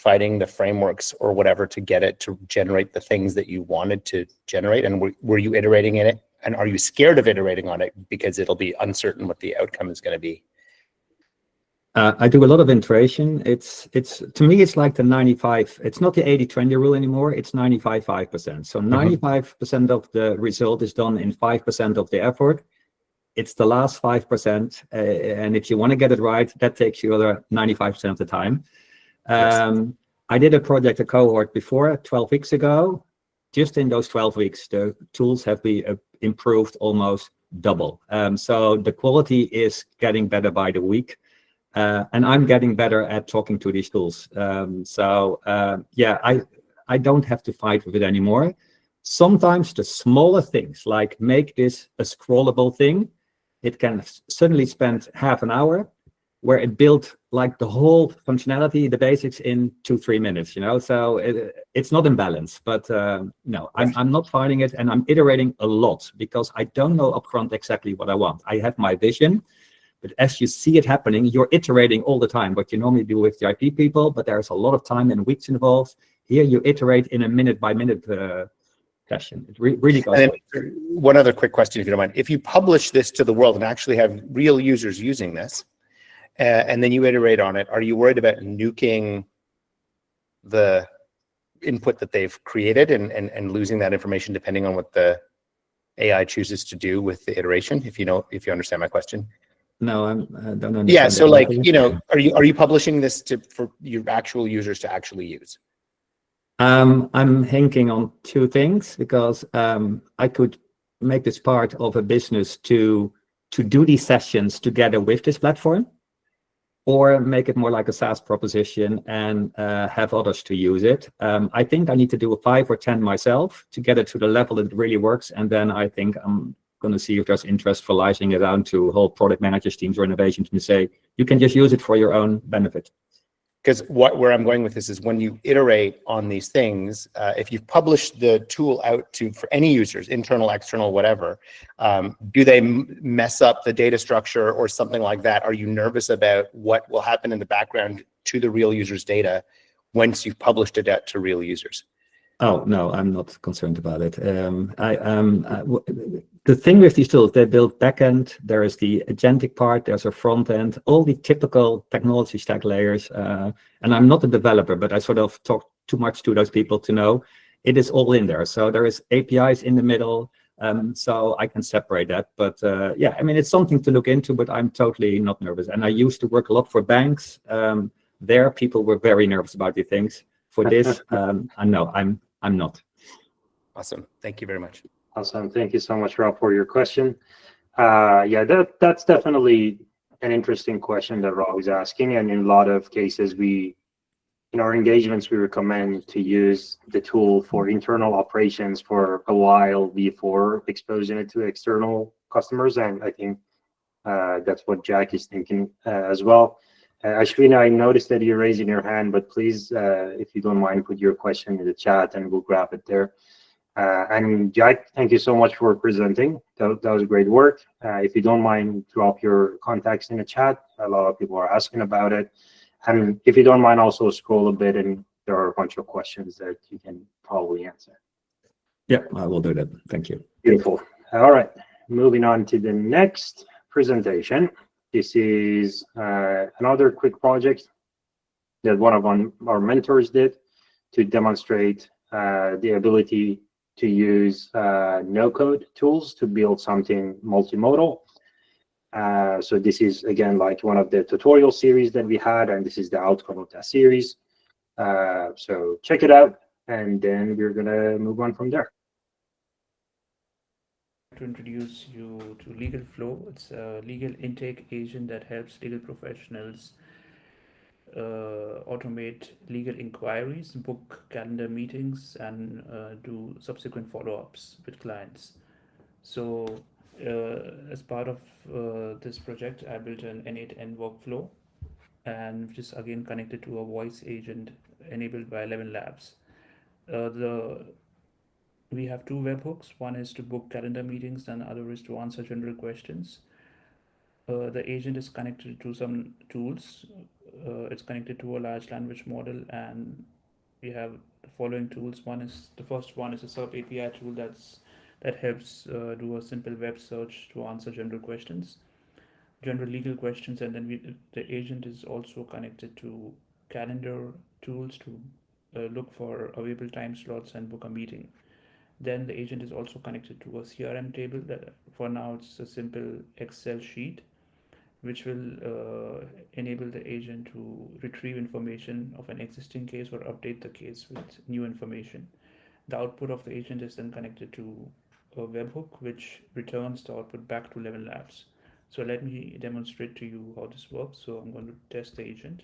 the frameworks or whatever to get it to generate the things that you wanted to generate? And were you iterating in it? And are you scared of iterating on it because it'll be uncertain what the outcome is going to be? I do a lot of iteration. It's to me, it's like the 95. It's not the 80-20 rule anymore. It's 95-5%. So 95% of the result is done in 5% of the effort. It's the last 5%, and if you want to get it right, that takes you other 95% of the time. I did a project, a cohort before 12 weeks ago. Just in those 12 weeks, the tools have been improved almost double. So the quality is getting better by the week. And I'm getting better at talking to these tools. Yeah, I don't have to fight with it anymore. Sometimes the smaller things, like make this a scrollable thing, it can suddenly spend half an hour, where it built like the whole functionality, the basics, in 2-3 minutes. So it's not in balance. But no, I'm not fighting it, and I'm iterating a lot because I don't know upfront exactly what I want. I have my vision. But as you see it happening, you're iterating all the time, what you normally do with the IP people, but there's a lot of time and weeks involved. Here you iterate in a minute-by-minute session. It really goes. And one other quick question, if you don't mind. If you publish this to the world and actually have real users using this, and then you iterate on it, are you worried about nuking the input that they've created and losing that information depending on what the AI chooses to do with the iteration, if you understand my question? No, I don't understand. Yeah, so like, are you publishing this for your actual users to actually use? I'm thinking on two things, because I could make this part of a business to do these sessions together with this platform, or make it more like a SaaS proposition and have others to use it. I think I need to do 5 or 10 myself to get it to the level that it really works, and then I think I'm going to see if there's interest for licensing it out to whole product managers teams or innovation teams, say you can just use it for your own benefit. Because where I'm going with this is, when you iterate on these things, if you publish the tool out for any users, internal, external, whatever, do they mess up the data structure or something like that? Are you nervous about what will happen in the background to the real users' data once you've published it out to real users? Oh, no, I'm not concerned about it. The thing with these tools, they build backend, there is the agentic part, there's a front end, all the typical technology stack layers. And I'm not a developer, but I sort of talk too much to those people to know it is all in there. So there is APIs in the middle, so I can separate that. But yeah, I mean, it's something to look into, but I'm totally not nervous. And I used to work a lot for banks. There, people were very nervous about these things. For this, no, I'm not. Awesome. Thank you very much. Awesome. Thank you so much, Rob, for your question. Yeah, that's definitely an interesting question that Rob is asking. And in a lot of cases, in our engagements, we recommend to use the tool for internal operations for a while before exposing it to external customers. And I think That's what Jack is thinking as well. Ashwina, I noticed that you're raising your hand, but please, if you don't mind, put your question in the chat and we'll grab it there. And Jack, thank you so much for presenting. That was great work. If you don't mind, drop your contacts in the chat. A lot of people are asking about it. And if you don't mind, also scroll a bit, and there are a bunch of questions that you can probably answer. Yeah, I will do that. Thank you. Beautiful. All right, moving on to the next presentation. This is another quick project that one of our mentors did to demonstrate the ability to use no-code tools to build something multimodal. So this is, again, like one of the tutorial series that we had, and this is the outcome of that series. So check it out, and then we're going to move on from there. To introduce you to Legal Flow. It's a legal intake agent that helps legal professionals automate legal inquiries, book calendar meetings, and do subsequent follow-ups with clients. So as part of this project, I built an N8N workflow, and which is again connected to a voice agent enabled by 11 Labs. We have two webhooks. One is to book calendar meetings, and the other is to answer general questions. The agent is connected to some tools. It's connected to a large language model, and we have the following tools. The first one is a SERP API tool that helps do a simple web search to answer general questions, general legal questions, and then the agent is also connected to calendar tools to look for available time slots and book a meeting. Then the agent is also connected to a CRM table that for now it's a simple Excel sheet, which will enable the agent to retrieve information of an existing case or update the case with new information. The output of the agent is then connected to a webhook, which returns the output back to 11 Labs. So let me demonstrate to you how this works. So I'm going to test the agent.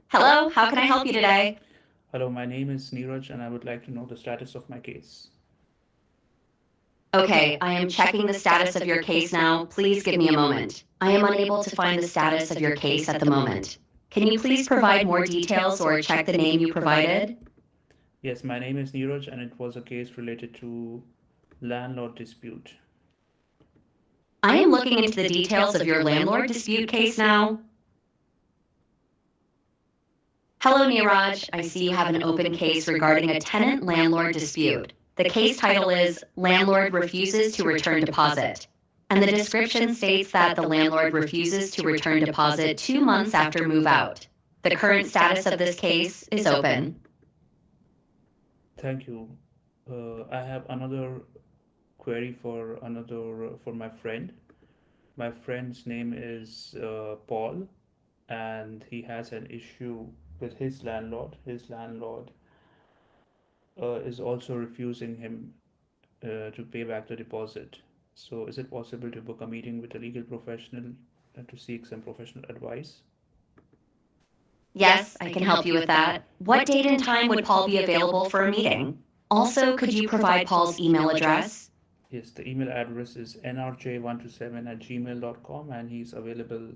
Hello, how can I help you today? Hello, my name is Neeraj, and I would like to know the status of my case. Okay, I am checking the status of your case now. Please give me a moment. I am unable to find the status of your case at the moment. Can you please provide more details or check the name you provided? Yes, my name is Neeraj, and it was a case related to landlord dispute. I am looking into the details of your landlord dispute case now. Hello, Neeraj. I see you have an open case regarding a tenant-landlord dispute. The case title is Landlord Refuses to Return Deposit. And the description states that the landlord refuses to return deposit 2 months after move out. The current status of this case is open. Thank you. I have another query for my friend. My friend's name is Paul, and he has an issue with his landlord. His landlord is also refusing him to pay back the deposit. So is it possible to book a meeting with a legal professional to seek some professional advice? Yes, I can help you with that. What date and time would Paul be available for a meeting? Also, could you provide Paul's email address? Yes, the email address is nrj127@gmail.com, and he's available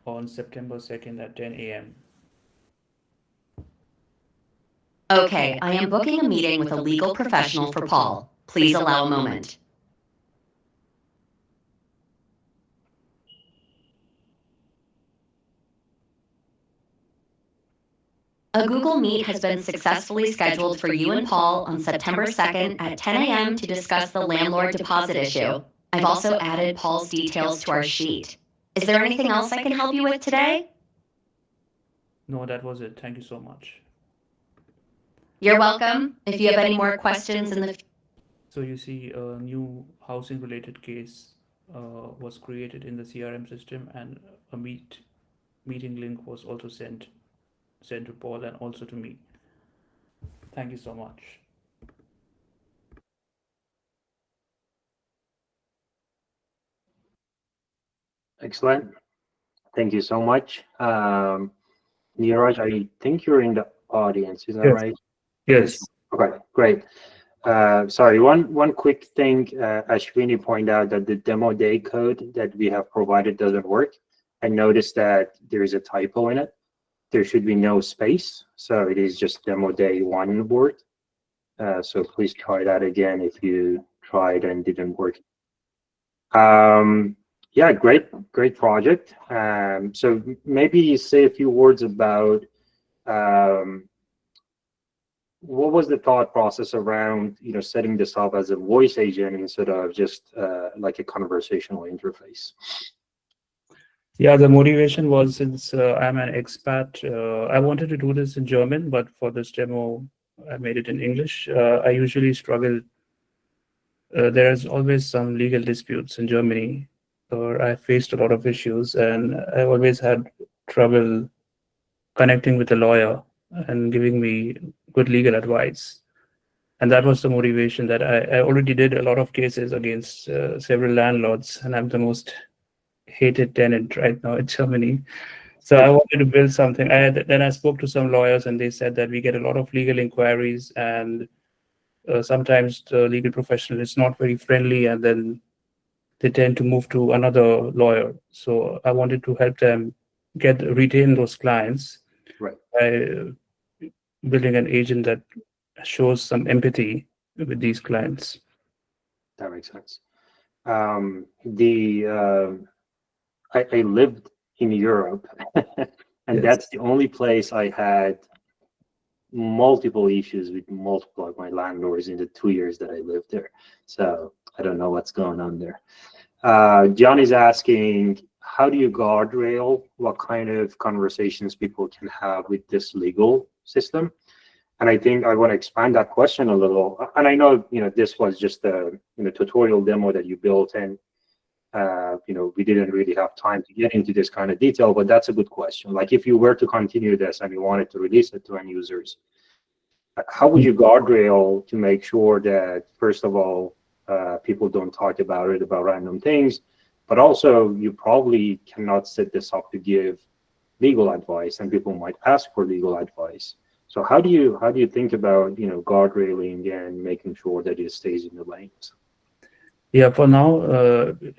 on September 2nd at 10 a.m. Okay, I am booking a meeting with a legal professional for Paul. Please allow a moment. A Google Meet has been successfully scheduled for you and Paul on September 2nd at 10 a.m. to discuss the landlord deposit issue. I've also added Paul's details to our sheet. Is there anything else I can help you with today? No, that was it. Thank you so much. You're welcome. If you have any more questions in the So you see, a new housing related case was created in the CRM system, and a meeting link was also sent to Paul and also to me. Thank you so much. Excellent. Thank you so much. Neeraj, I think you're in the audience. Is that Yes. right? Yes. Okay, great. Sorry, one quick thing. Ashwini pointed out that the demo day code that we have provided doesn't work. I noticed that there is a typo in it. There should be no space, so it is just demo day one word. So please try that again if you tried and didn't work. Yeah, great project. So maybe say a few words about what was the thought process around setting this up as a voice agent instead of just like a conversational interface? Yeah, the motivation was since I'm an expat, I wanted to do this in German, but for this demo, I made it in English. I usually struggle. There's always some legal disputes in Germany, or I faced a lot of issues, and I always had trouble connecting with a lawyer and giving me good legal advice. And that was the motivation that I already did a lot of cases against several landlords, and I'm the most hated tenant right now in Germany. So I wanted to build something. Then I spoke to some lawyers, and they said that we get a lot of legal inquiries, and sometimes the legal professional is not very friendly, and then they tend to move to another lawyer. So I wanted to help them retain those clients by building an agent that shows some empathy with these clients. That makes sense. I lived in Europe, and that's the only place I had multiple issues with multiple of my landlords in the 2 years that I lived there. So I don't know what's going on there. John is asking, how do you guardrail what kind of conversations people can have with this legal system? And I think I want to expand that question a little. And I know, this was just a tutorial demo that you built, and we didn't really have time to get into this kind of detail, but that's a good question. Like if you were to continue this and you wanted to release it to end users, how would you guardrail to make sure that, first of all, people don't talk about random things, but also you probably cannot set this up to give legal advice, and people might ask for legal advice. So how do you think about guardrailing and making sure that it stays in the lanes? Yeah, for now,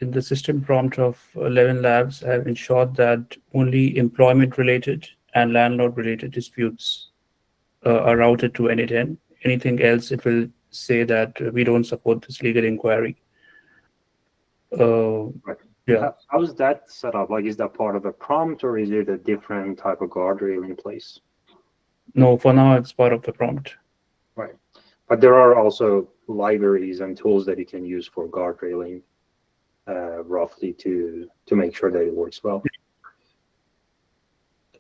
in the system prompt of 11 Labs, I have ensured that only employment-related and landlord-related disputes are routed to N8N. Anything else, it will say that we don't support this legal inquiry. Yeah. How is that set up? Like, is that part of a prompt, or is it a different type of guardrail in place? No, for now, it's part of the prompt. Right. But there are also libraries and tools that you can use for guardrailing, roughly to make sure that it works well.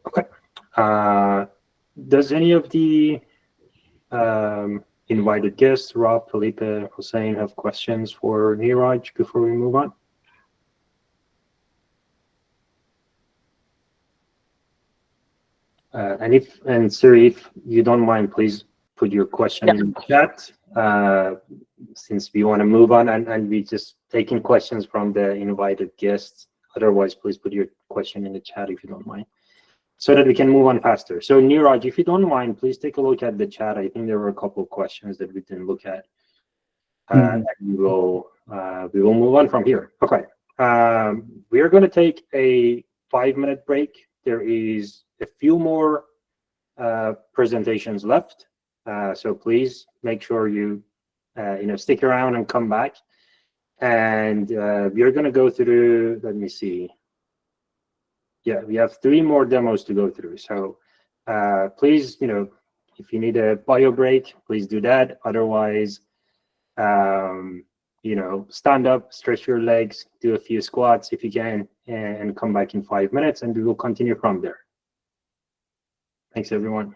Okay. Does any of the invited guests, Rob, Felipe, Hussein, have questions for Niraj before we move on? And Siri, if you don't mind, please put your question in the chat, since we want to move on, and we just taking questions from the invited guests. Otherwise, please put your question in the chat if you don't mind, so that we can move on faster. So Niraj, if you don't mind, please take a look at the chat. I think there were a couple of questions that we didn't look at. And we will move on from here. Okay. We are going to take a 5-minute break. There is a few more presentations left. So please make sure you stick around and come back. And we are going to go through, let me see. Yeah, we have 3 more demos to go through. So please, if you need a bio break, please do that. Otherwise, stand up, stretch your legs, do a few squats if you can, and come back in 5 minutes, and we will continue from there. Thanks, everyone.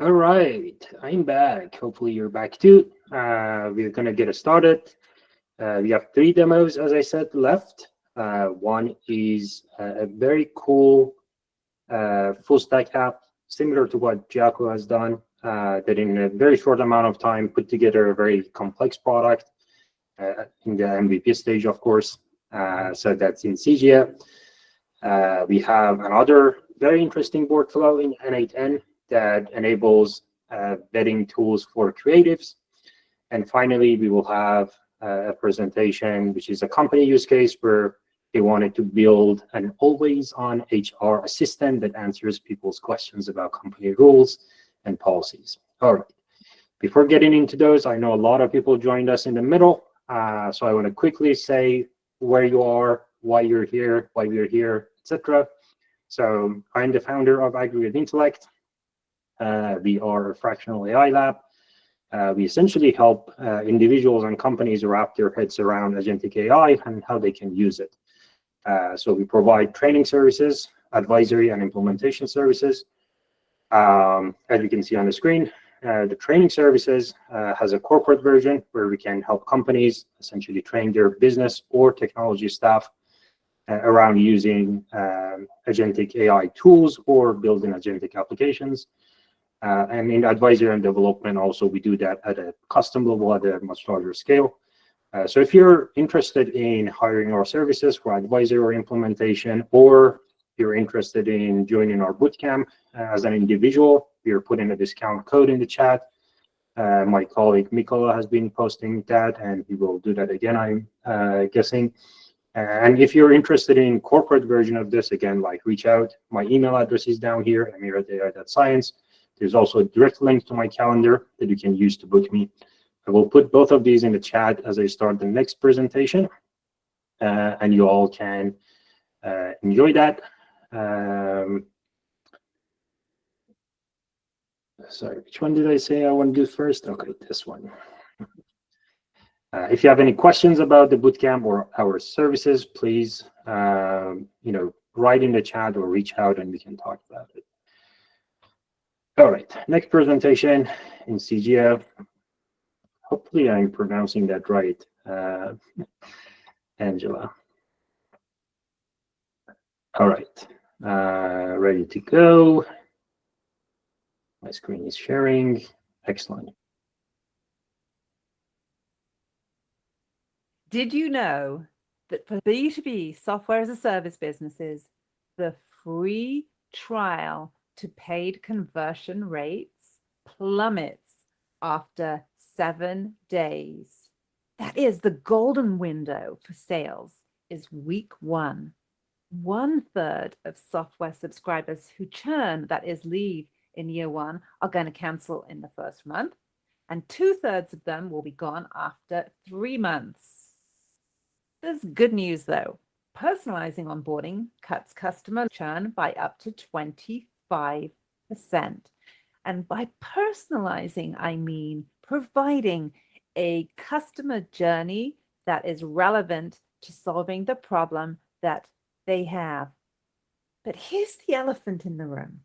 All right, I'm back. Hopefully you're back too. We're gonna get started. We have 3 demos, as I said, left. One is a very cool full stack app, similar to what Jaco has done, that in a very short amount of time put together a very complex product in the MVP stage, of course. So that's in CGA. We have another very interesting workflow in N8N that enables vetting tools for creatives. And finally, we will have a presentation, which is a company use case where they wanted to build an always-on HR assistant that answers people's questions about company rules and policies. All right. Before getting into those, I know a lot of people joined us in the middle. So I want to quickly say where you are, why you're here, why we're here, etc. So I'm the founder of Aggregate Intellect. We are a fractional AI lab. We essentially help individuals and companies wrap their heads around agentic AI and how they can use it. So we provide training services, advisory and implementation services. As you can see on the screen, the training services has a corporate version where we can help companies essentially train their business or technology staff around using agentic AI tools or building agentic applications. And in advisory and development, also, we do that at a custom level at a much larger scale. So if you're interested in hiring our services for advisory or implementation, or you're interested in joining our bootcamp as an individual, we are putting a discount code in the chat. My colleague Mikola has been posting that, and he will do that again, I'm guessing. And if you're interested in corporate version of this, again, like reach out. My email address is down here, amir@ai.science. There's also a direct link to my calendar that you can use to book me. I will put both of these in the chat as I start the next presentation, and you all can enjoy that. Sorry, which one did I say I want to do first? Okay, this one. If you have any questions about the bootcamp or our services, please, write in the chat or reach out and we can talk about it. All right, next presentation in CGA. Hopefully I'm pronouncing that right, Angela. All right, ready to go. My screen is sharing. Excellent. Did you know that for B2B software as a service businesses, the free trial to paid conversion rates plummets after 7 days? That is, the golden window for sales is week 1. 1/3 of software subscribers who churn, that is, leave in year 1, are going to cancel in the first month, and 2/3 of them will be gone after 3 months. There's good news though. Personalizing onboarding cuts customer churn by up to 25%. And by personalizing, I mean providing a customer journey that is relevant to solving the problem that they have. But here's the elephant in the room.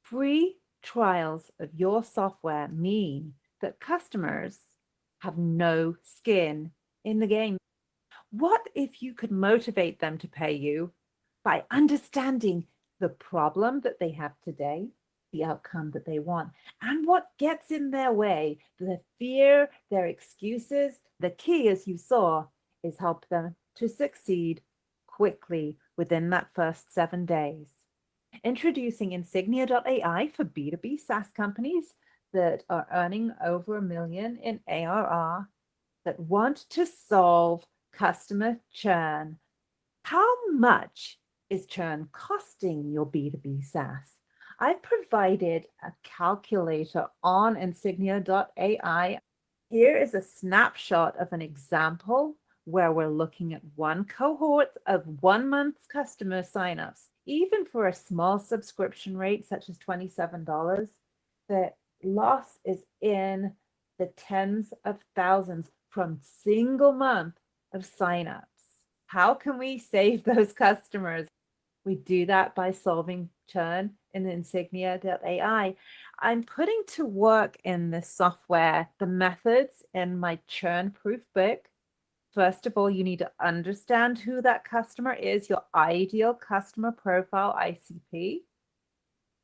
Free trials of your software mean that customers have no skin in the game. What if you could motivate them to pay you by understanding the problem that they have today, the outcome that they want, and what gets in their way, the fear, their excuses? The key, as you saw, is help them to succeed quickly within that first 7 days. Introducing Insignia.ai for B2B SaaS companies that are earning over $1 million in ARR that want to solve customer churn. How much is churn costing your B2B SaaS? I've provided a calculator on Insignia.ai. Here is a snapshot of an example where we're looking at one cohort of 1 month's customer signups. Even for a small subscription rate, such as $27, the loss is in the tens of thousands from single month of signups. How can we save those customers? We do that by solving churn in Insignia.ai. I'm putting to work in this software the methods in my churn-proof book. First of all, you need to understand who that customer is, your ideal customer profile, ICP.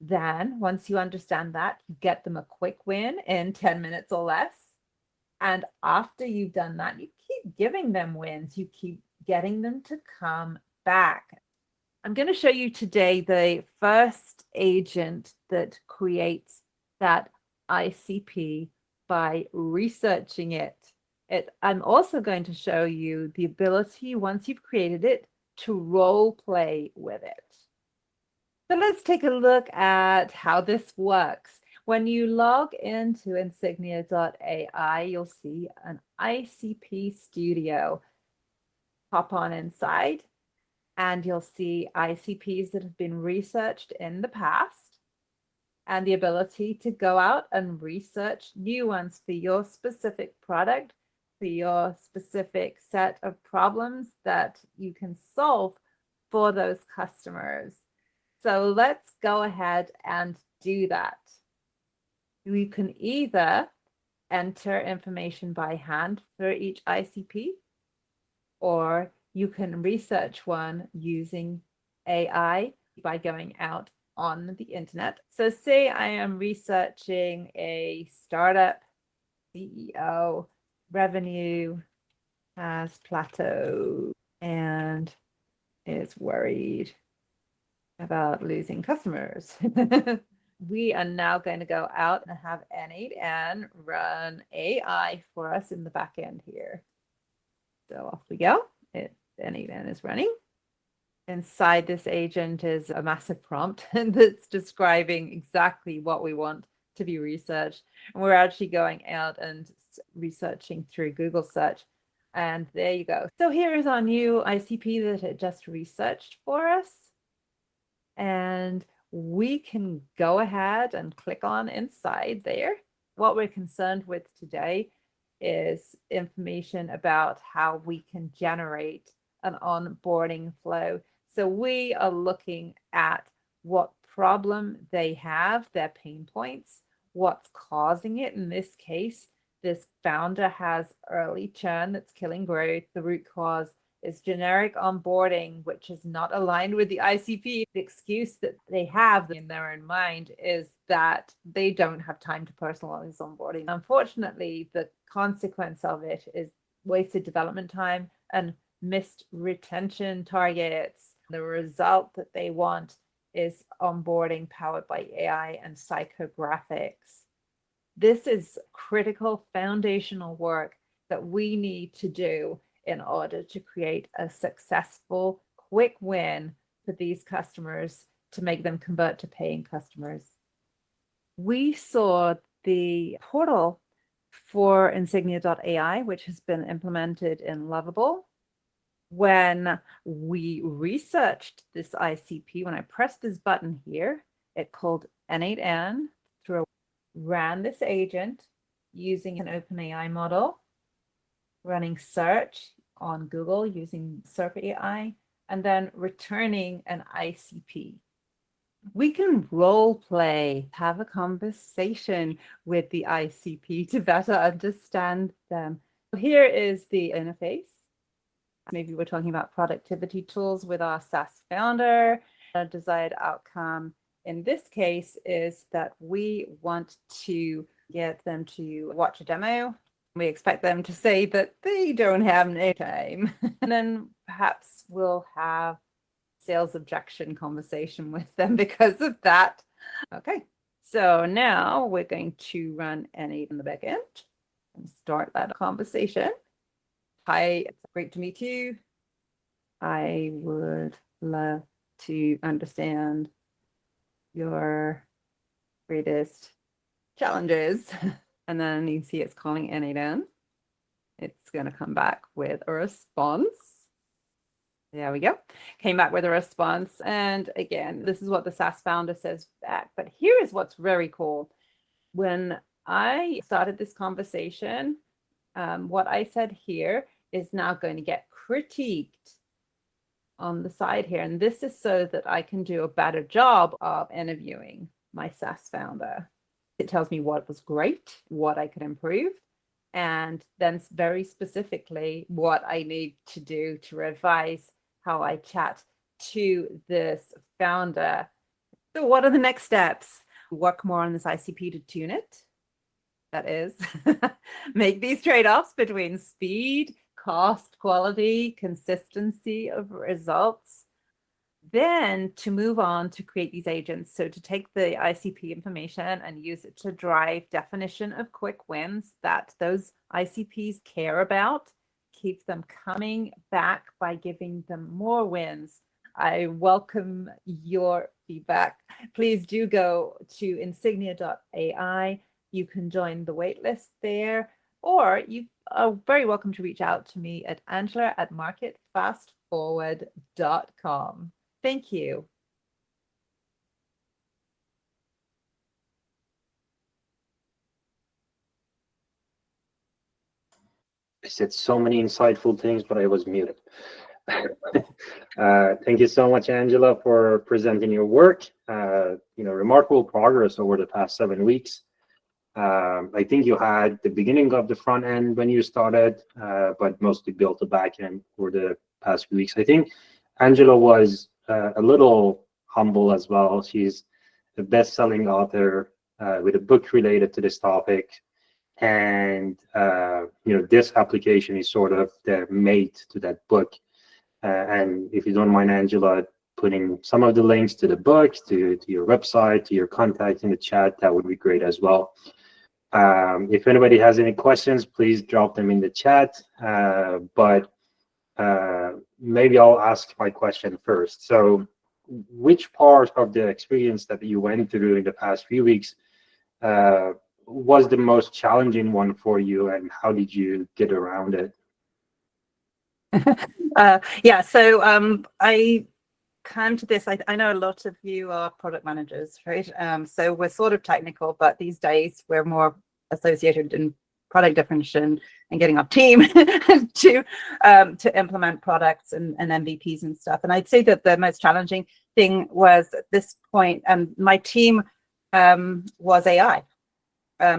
Then, once you understand that, you get them a quick win in 10 minutes or less. And after you've done that, you keep giving them wins. You keep getting them to come back. I'm going to show you today the first agent that creates that ICP by researching it. I'm also going to show you the ability, once you've created it, to role play with it. So let's take a look at how this works. When you log into Insignia.ai, you'll see an ICP studio. Hop on inside, and you'll see ICPs that have been researched in the past, and the ability to go out and research new ones for your specific product, for your specific set of problems that you can solve for those customers. So let's go ahead and do that. You can either enter information by hand for each ICP, or you can research one using AI by going out on the internet. So say I am researching a startup CEO, revenue has plateaued and is worried about losing customers. We are now going to go out and have N8N run AI for us in the back end here. So off we go. N8N is running. Inside this agent is a massive prompt that's describing exactly what we want to be researched. And we're actually going out and researching through Google search. And there you go. So here is our new ICP that it just researched for us. And we can go ahead and click on inside there. What we're concerned with today is information about how we can generate an onboarding flow. So we are looking at what problem they have, their pain points, what's causing it. In this case, this founder has early churn that's killing growth. The root cause is generic onboarding, which is not aligned with the ICP. The excuse that they have in their own mind is that they don't have time to personalize onboarding. Unfortunately, the consequence of it is wasted development time and missed retention targets. The result that they want is onboarding powered by AI and psychographics. This is critical foundational work that we need to do in order to create a successful quick win for these customers to make them convert to paying customers. We saw the portal for Insignia.ai, which has been implemented in Lovable. When we researched this ICP, when I pressed this button here, it called N8N, ran this agent using an OpenAI model, running search on Google using Surf AI, and then returning an ICP. We can role play, have a conversation with the ICP to better understand them. Here is the interface. Maybe we're talking about productivity tools with our SaaS founder. A desired outcome in this case is that we want to get them to watch a demo. We expect them to say that they don't have no time. And then perhaps we'll have sales objection conversation with them because of that. Okay, so now we're going to run N8 in the back end and start that conversation. Hi, it's great to meet you. I would love to understand your greatest challenges. And then you see it's calling N8N. It's going to come back with a response. There we go. Came back with a response. And again, this is what the SaaS founder says back. But here is what's very cool. When I started this conversation, what I said here is now going to get critiqued on the side here. And this is so that I can do a better job of interviewing my SaaS founder. It tells me what was great, what I could improve, and then very specifically what I need to do to revise how I chat to this founder. So what are the next steps? Work more on this ICP to tune it. That is, make these trade-offs between speed, cost, quality, consistency of results. Then to move on to create these agents. So to take the ICP information and use it to drive definition of quick wins that those ICPs care about, keep them coming back by giving them more wins. I welcome your feedback. Please do go to insignia.ai. You can join the waitlist there, or you are very welcome to reach out to me at angela@marketfastforward.com. Thank you. I said so many insightful things, but I was muted. Thank you so much, Angela, for presenting your work. Remarkable progress over the past 7 weeks. I think you had the beginning of the front end when you started, but mostly built the back end for the past few weeks. I think Angela was a little humble as well. She's a best-selling author with a book related to this topic. And this application is sort of the mate to that book. And if you don't mind, Angela, putting some of the links to the book, to your website, to your contact in the chat, that would be great as well. If anybody has any questions, please drop them in the chat. But maybe I'll ask my question first. So which part of the experience that you went through in the past few weeks was the most challenging one for you, and how did you get around it? So I come to this. I know a lot of you are product managers, right? So we're sort of technical, but these days we're more associated in product definition and getting our team to implement products and MVPs and stuff. And I'd say that the most challenging thing was at this point, and my team was AI,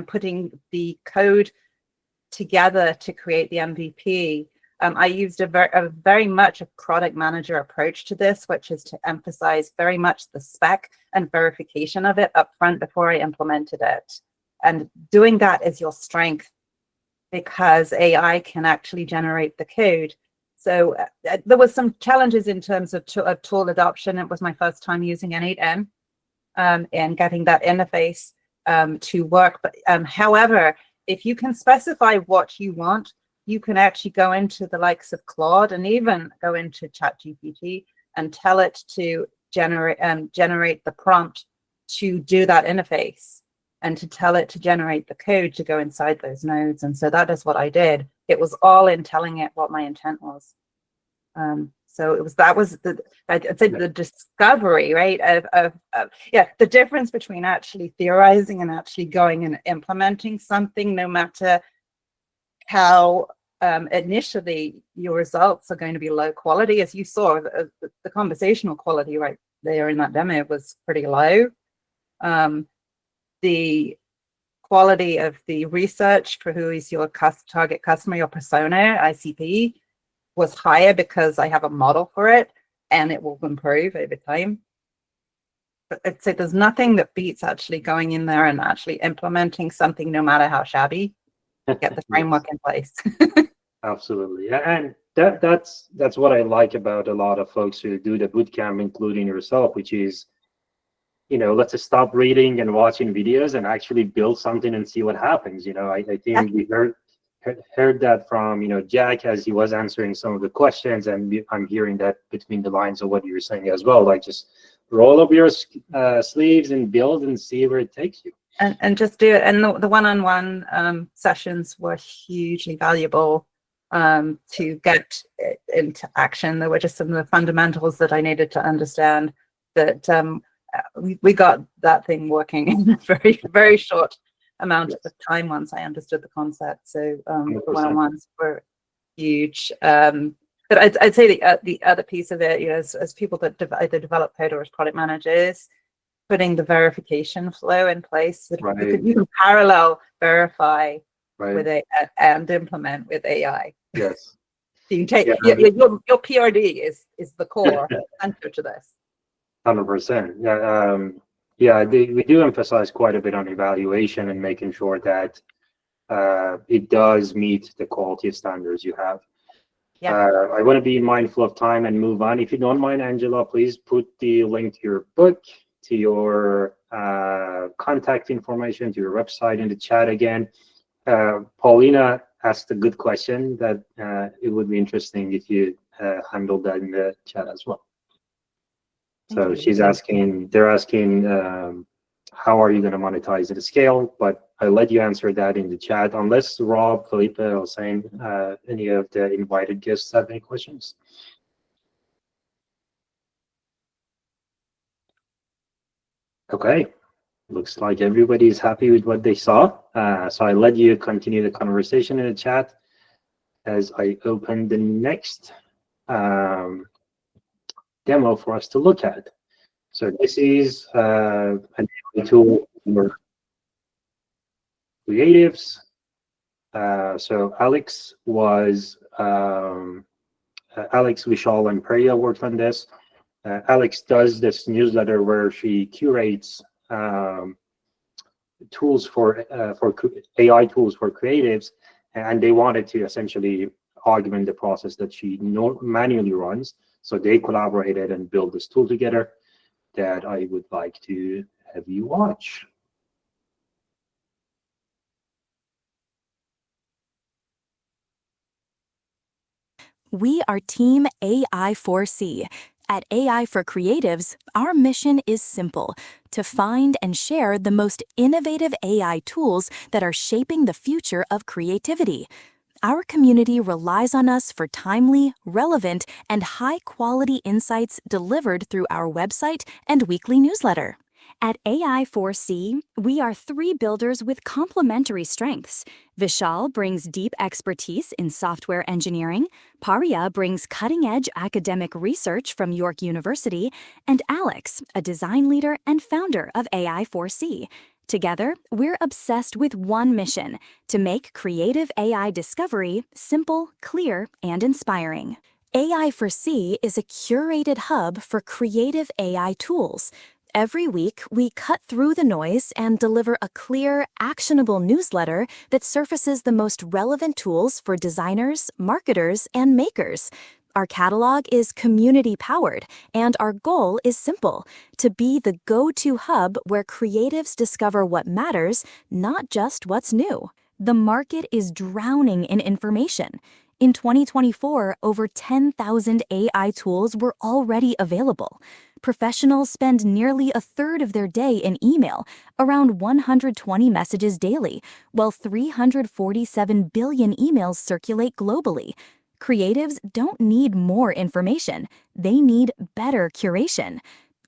putting the code together to create the MVP. I used a very much a product manager approach to this, which is to emphasize very much the spec and verification of it up front before I implemented it. And doing that is your strength, because AI can actually generate the code. So there was some challenges in terms of tool adoption. It was my first time using N8N and getting that interface to work. But however, if you can specify what you want, you can actually go into the likes of Claude and even go into ChatGPT and tell it to generate the prompt to do that interface, and to tell it to generate the code to go inside those nodes. And so that is what I did. It was all in telling it what my intent was. So I'd say the discovery, right, of the difference between actually theorizing and actually going and implementing something, no matter how initially your results are going to be low quality. As you saw, the conversational quality right there in that demo was pretty low. The quality of the research for who is your target customer, your persona, ICP, was higher because I have a model for it, and it will improve over time. But I'd say there's nothing that beats actually going in there and actually implementing something, no matter how shabby, get the framework in place. Absolutely. And that's what I like about a lot of folks who do the bootcamp, including yourself, which is, let's just stop reading and watching videos and actually build something and see what happens. I think we heard that from, Jack, as he was answering some of the questions, and I'm hearing that between the lines of what you're saying as well. Like, just roll up your sleeves and build and see where it takes you. And just do it. And the one-on-one sessions were hugely valuable to get into action. There were just some of the fundamentals that I needed to understand, that we got that thing working in a very, very short amount of time once I understood the concept. So the one-on-ones were huge. But I'd say the other piece of it, as people that either develop code or as product managers, putting the verification flow in place so that you can parallel verify with and implement with AI. Yes. You can take your PRD is the core answer to this. 100%. Yeah. We do emphasize quite a bit on evaluation and making sure that it does meet the quality standards you have. Yeah. I want to be mindful of time and move on. If you don't mind, Angela, please put the link to your book, to your contact information, to your website in the chat again. Paulina asked a good question that it would be interesting if you handled that in the chat as well. So they're asking, how are you going to monetize at scale? But I'll let you answer that in the chat, unless Rob, Felipe, or Hussein, any of the invited guests have any questions. Okay, looks like everybody's happy with what they saw. So I'll let you continue the conversation in the chat as I open the next demo for us to look at. So this is a tool for creatives. So Alex Vishal and Priya worked on this. Alex does this newsletter where she curates tools for AI tools for creatives, and they wanted to essentially augment the process that she manually runs. So they collaborated and built this tool together that I would like to have you watch. We are Team AI4C. At AI for Creatives, our mission is simple: to find and share the most innovative AI tools that are shaping the future of creativity. Our community relies on us for timely, relevant, and high-quality insights delivered through our website and weekly newsletter. At AI4C, we are three builders with complementary strengths. Vishal brings deep expertise in software engineering, Parya brings cutting-edge academic research from York University, and Alex, a design leader and founder of AI4C. Together, we're obsessed with one mission: to make creative AI discovery simple, clear, and inspiring. AI4C is a curated hub for creative AI tools. Every week, we cut through the noise and deliver a clear, actionable newsletter that surfaces the most relevant tools for designers, marketers, and makers. Our catalog is community-powered, and our goal is simple: to be the go-to hub where creatives discover what matters, not just what's new. The market is drowning in information. In 2024, over 10,000 AI tools were already available. Professionals spend nearly a third of their day in email, around 120 messages daily, while 347 billion emails circulate globally. Creatives don't need more information, they need better curation.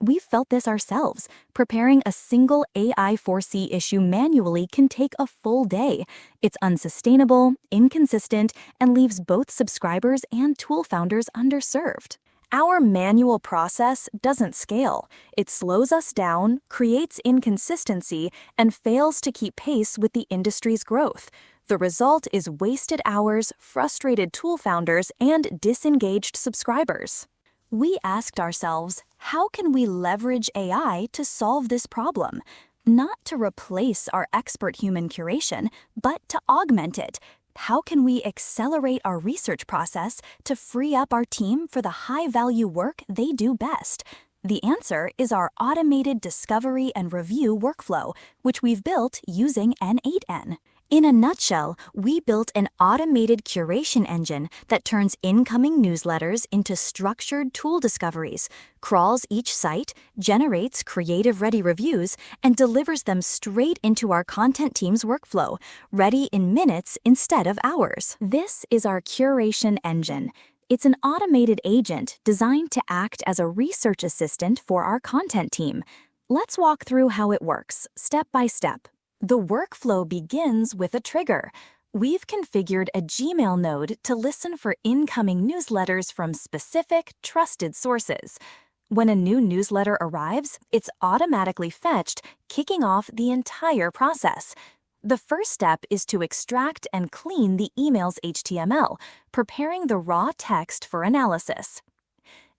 We've felt this ourselves. Preparing a single AI4C issue manually can take a full day. It's unsustainable, inconsistent, and leaves both subscribers and tool founders underserved. Our manual process doesn't scale. It slows us down, creates inconsistency, and fails to keep pace with the industry's growth. The result is wasted hours, frustrated tool founders, and disengaged subscribers. We asked ourselves, how can we leverage AI to solve this problem? Not to replace our expert human curation, but to augment it. How can we accelerate our research process to free up our team for the high-value work they do best? The answer is our automated discovery and review workflow, which we've built using N8N. In a nutshell, we built an automated curation engine that turns incoming newsletters into structured tool discoveries, crawls each site, generates creative-ready reviews, and delivers them straight into our content team's workflow, ready in minutes instead of hours. This is our curation engine. It's an automated agent designed to act as a research assistant for our content team. Let's walk through how it works, step by step. The workflow begins with a trigger. We've configured a Gmail node to listen for incoming newsletters from specific, trusted sources. When a new newsletter arrives, it's automatically fetched, kicking off the entire process. The first step is to extract and clean the email's HTML, preparing the raw text for analysis.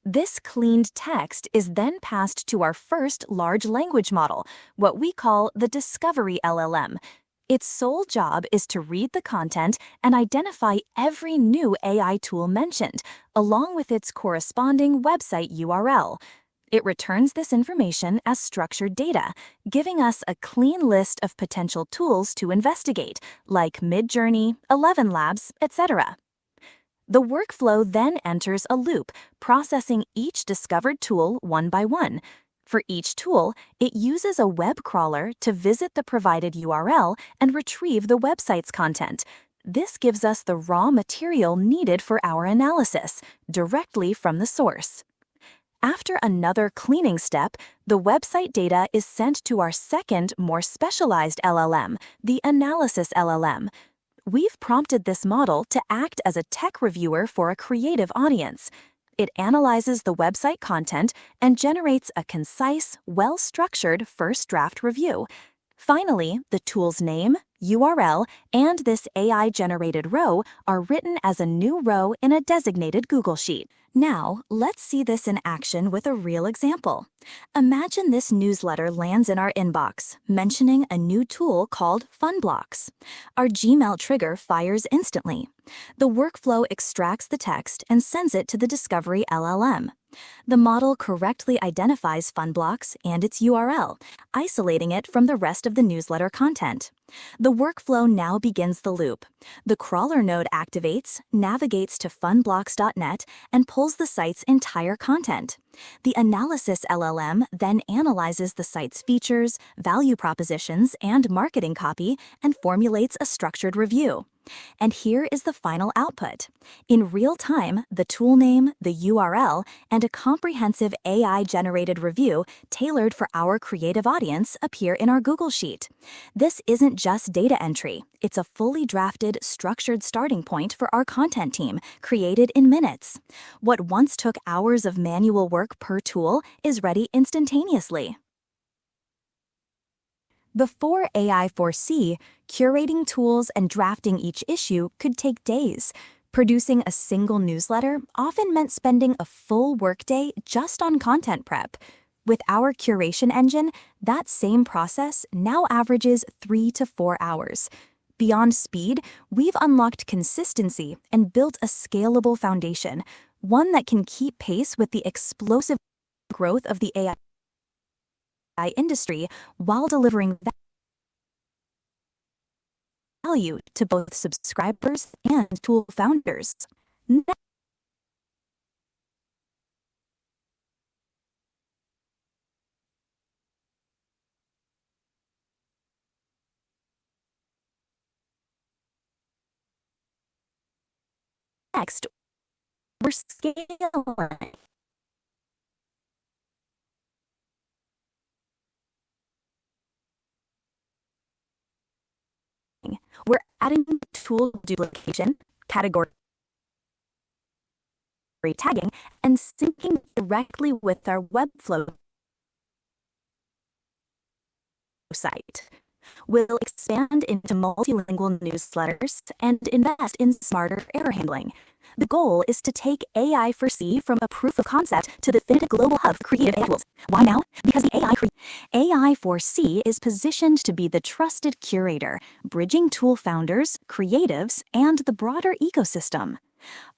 This cleaned text is then passed to our first large language model, what we call the Discovery LLM. Its sole job is to read the content and identify every new AI tool mentioned, along with its corresponding website URL. It returns this information as structured data, giving us a clean list of potential tools to investigate, like Midjourney, 11 Labs, etc. The workflow then enters a loop, processing each discovered tool one by one. For each tool, it uses a web crawler to visit the provided URL and retrieve the website's content. This gives us the raw material needed for our analysis, directly from the source. After another cleaning step, the website data is sent to our second, more specialized LLM, the Analysis LLM. We've prompted this model to act as a tech reviewer for a creative audience. It analyzes the website content and generates a concise, well-structured first draft review. Finally, the tool's name, URL, and this AI-generated row are written as a new row in a designated Google Sheet. Now, let's see this in action with a real example. Imagine this newsletter lands in our inbox, mentioning a new tool called FunBlocks. Our Gmail trigger fires instantly. The workflow extracts the text and sends it to the Discovery LLM. The model correctly identifies FunBlocks and its URL, isolating it from the rest of the newsletter content. The workflow now begins the loop. The crawler node activates, navigates to funblocks.net, and pulls the site's entire content. The Analysis LLM then analyzes the site's features, value propositions, and marketing copy and formulates a structured review. And here is the final output. In real time, the tool name, the URL, and a comprehensive AI-generated review tailored for our creative audience appear in our Google Sheet. This isn't just data entry. It's a fully drafted, structured starting point for our content team, created in minutes. What once took hours of manual work per tool is ready instantaneously. Before AI4C, curating tools and drafting each issue could take days. Producing a single newsletter often meant spending a full workday just on content prep. With our curation engine, that same process now averages 3 to 4 hours. Beyond speed, we've unlocked consistency and built a scalable foundation, one that can keep pace with the explosive growth of the AI industry while delivering value to both subscribers and tool founders. Next, we're scaling. We're adding tool duplication, category tagging, and syncing directly with our Webflow site. We'll expand into multilingual newsletters and invest in smarter error handling. The goal is to take AI4C from a proof of concept to the definitive global hub for creative AI tools. Why now? Because the AI4C is positioned to be the trusted curator, bridging tool founders, creatives, and the broader ecosystem.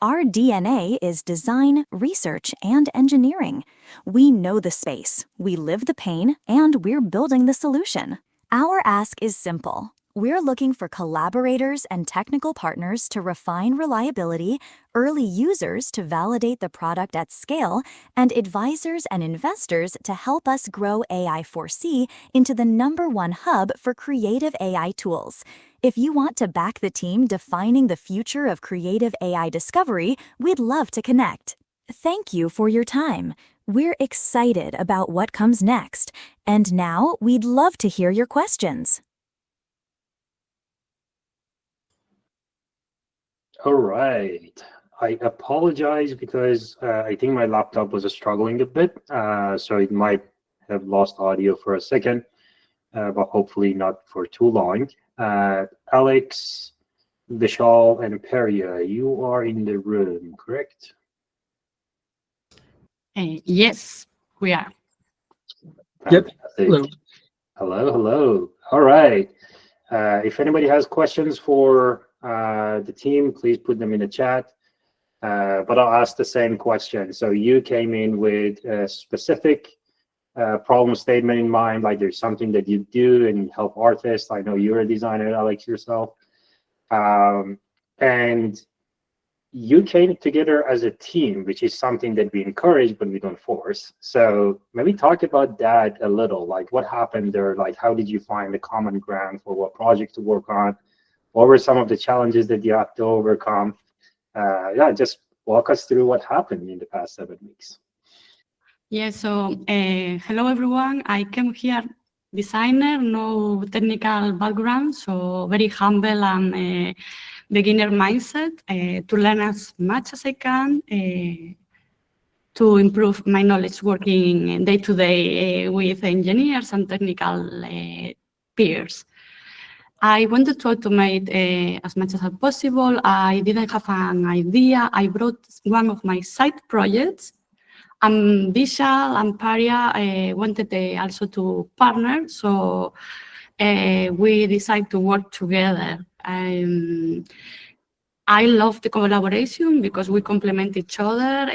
Our DNA is design, research, and engineering. We know the space, we live the pain, and we're building the solution. Our ask is simple. We're looking for collaborators and technical partners to refine reliability, early users to validate the product at scale, and advisors and investors to help us grow AI4C into the #1 hub for creative AI tools. If you want to back the team defining the future of creative AI discovery, we'd love to connect. Thank you for your time. We're excited about what comes next. And now we'd love to hear your questions. All right. I apologize because I think my laptop was struggling a bit, so it might have lost audio for a second, but hopefully not for too long. Alex, Vishal, and Peria, you are in the room, correct? Yes, we are. Yep. Hello. Hello. All right. If anybody has questions for the team, please put them in the chat. But I'll ask the same question. So you came in with a specific problem statement in mind, like there's something that you do and help artists. I know you're a designer, Alex, yourself. And you came together as a team, which is something that we encourage, but we don't force. So maybe talk about that a little, like what happened there, like how did you find the common ground for what project to work on? What were some of the challenges that you had to overcome? Yeah, just walk us through what happened in the past 7 weeks. Yeah, so hello everyone. I came here designer, no technical background, so very humble and beginner mindset to learn as much as I can to improve my knowledge working day to day with engineers and technical peers. I wanted to automate as much as possible. I didn't have an idea. I brought one of my side projects. Vishal and Paria wanted also to partner, so we decided to work together. I love the collaboration because we complement each other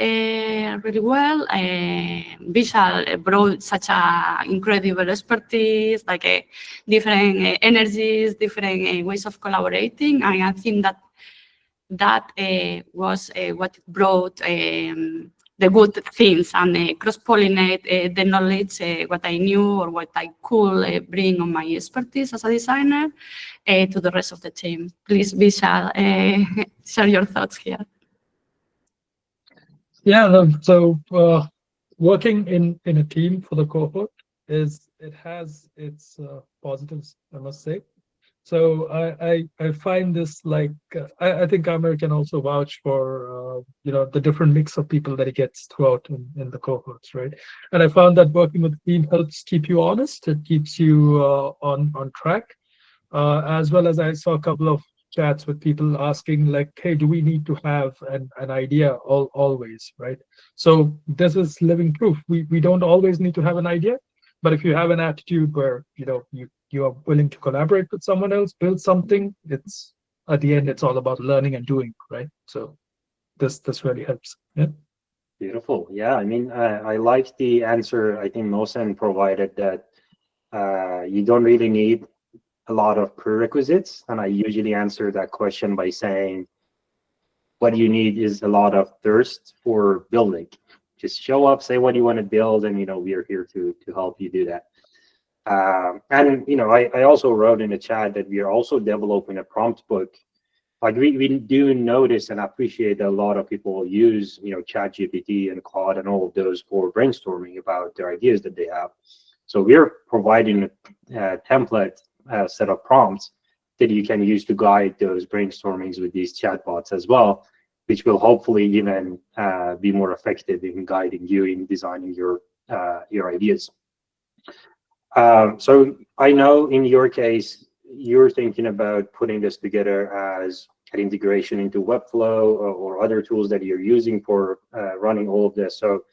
really well. Vishal brought such an incredible expertise, like different energies, different ways of collaborating, and I think that was what brought the good things and cross-pollinate the knowledge, what I knew or what I could bring on my expertise as a designer to the rest of the team. Please, Vishal, share your thoughts here. Yeah, so working in a team for the cohort it has its positives, I must say. So I find this like I think Amir can also vouch for the different mix of people that he gets throughout in the cohorts, right? And I found that working with the team helps keep you honest. It keeps you on track, as well as I saw a couple of chats with people asking like, hey, do we need to have an idea always, right? So this is living proof. We don't always need to have an idea, but if you have an attitude where you are willing to collaborate with someone else, build something, it's at the end it's all about learning and doing, right? So this really helps. Yeah. Beautiful. Yeah, I mean, I like the answer I think Mohsen provided, that you don't really need a lot of prerequisites. And I usually answer that question by saying, what you need is a lot of thirst for building. Just show up, say what you want to build, and we are here to help you do that. And I also wrote in the chat that we are also developing a prompt book. Like we do notice and appreciate that a lot of people use ChatGPT and Claude and all of those for brainstorming about their ideas that they have. So we're providing a template set of prompts that you can use to guide those brainstormings with these chatbots as well, which will hopefully even be more effective in guiding you in designing your ideas. So I know in your case, you're thinking about putting this together as an integration into Webflow or other tools that you're using for running all of this. So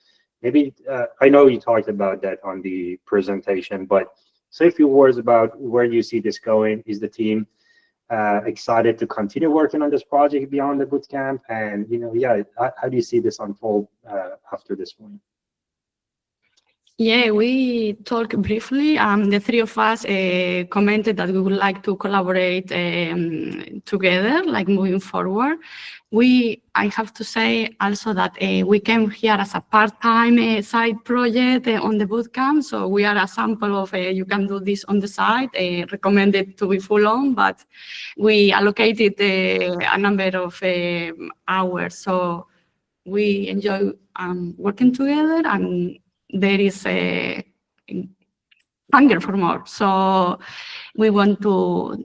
maybe, I know you talked about that on the presentation, but say a few words about where you see this going. Is the team excited to continue working on this project beyond the bootcamp? And, yeah, how do you see this unfold after this point? Yeah, we talked briefly. The three of us commented that we would like to collaborate together, like moving forward. I have to say also that we came here as a part-time side project on the bootcamp. So we are a sample of you can do this on the side, recommended to be full on, but we allocated a number of hours. So we enjoy working together, and there is hunger for more. So we want to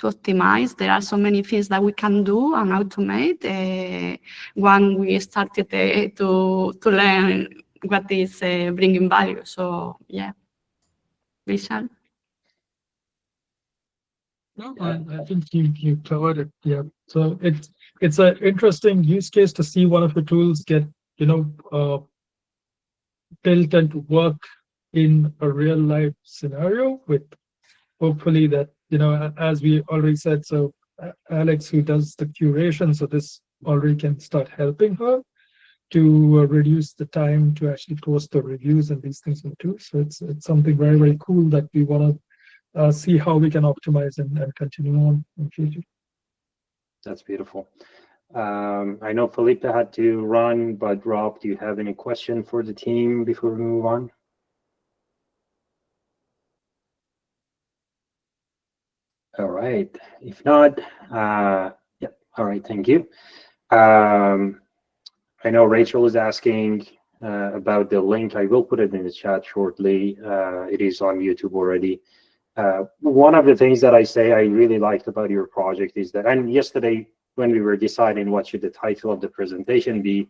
optimize. There are so many things that we can do and automate. When we started to learn what is bringing value. So yeah, Vishal. No, I think you covered it. Yeah. So it's an interesting use case to see one of the tools get, built and to work in a real life scenario with hopefully that, as we already said, so Alex, who does the curation, so this already can start helping her to reduce the time to actually post the reviews and these things too. So it's something very, very cool that we want to see how we can optimize and continue on in future. That's beautiful. I know Felipe had to run, but Rob, do you have any question for the team before we move on? All right. If not, yeah. All right. Thank you. I know Rachel is asking about the link. I will put it in the chat shortly. It is on YouTube already. One of the things that I say I really liked about your project is that, and yesterday when we were deciding what should the title of the presentation be,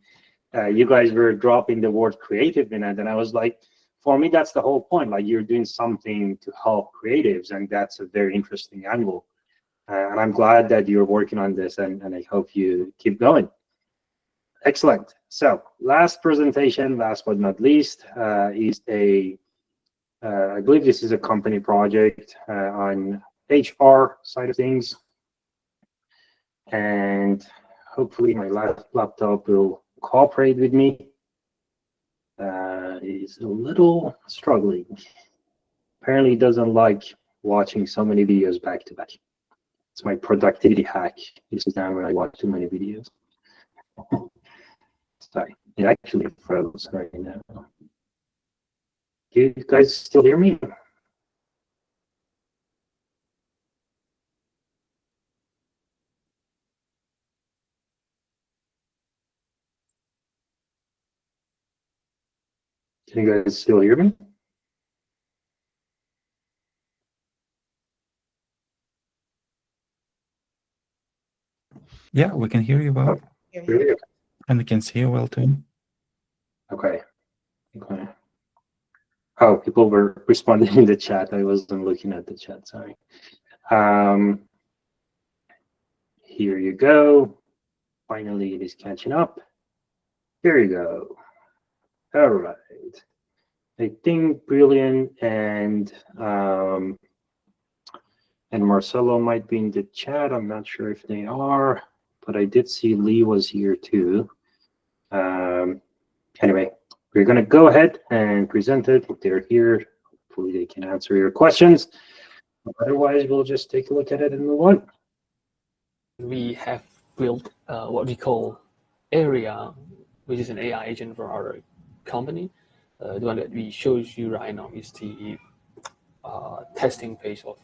you guys were dropping the word creative in it, and I was like, for me, that's the whole point. Like, you're doing something to help creatives, and that's a very interesting angle. And I'm glad that you're working on this, and I hope you keep going. Excellent. So last presentation, last but not least, is I believe this is a company project on HR side of things. And hopefully my laptop will cooperate with me. It's a little struggling. Apparently it doesn't like watching so many videos back to back. It's my productivity hack. This is down when I watch too many videos. Sorry, it actually froze right now. Do you guys still hear me? Can you guys still hear me? Yeah, we can hear you well. Really? And we can see you well too. Okay. Okay. Oh, people were responding in the chat. I wasn't looking at the chat, sorry. Here you go. Finally, it is catching up. Here you go. All right. I think Brilliant and Marcelo might be in the chat. I'm not sure if they are, but I did see Lee was here too. Anyway, we're going to go ahead and present it. If they're here, hopefully they can answer your questions. Otherwise, we'll just take a look at it and move on. We have built what we call Area, which is an AI agent for our company. The one that we shows you right now is the testing phase of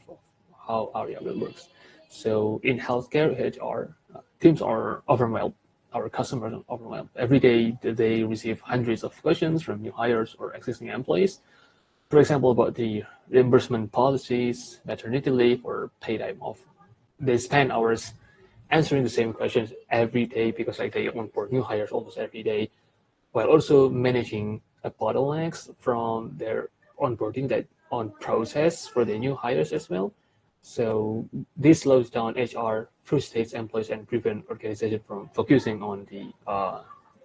how Aria works. So in healthcare, HR teams are overwhelmed. Our customers are overwhelmed. Every day they receive hundreds of questions from new hires or existing employees. For example, about the reimbursement policies, maternity leave, or paid time off. They spend hours answering the same questions every day because they onboard new hires almost every day, while also managing bottlenecks from their onboarding that on process for the new hires as well. So this slows down HR, frustrates employees, and prevent organization from focusing on the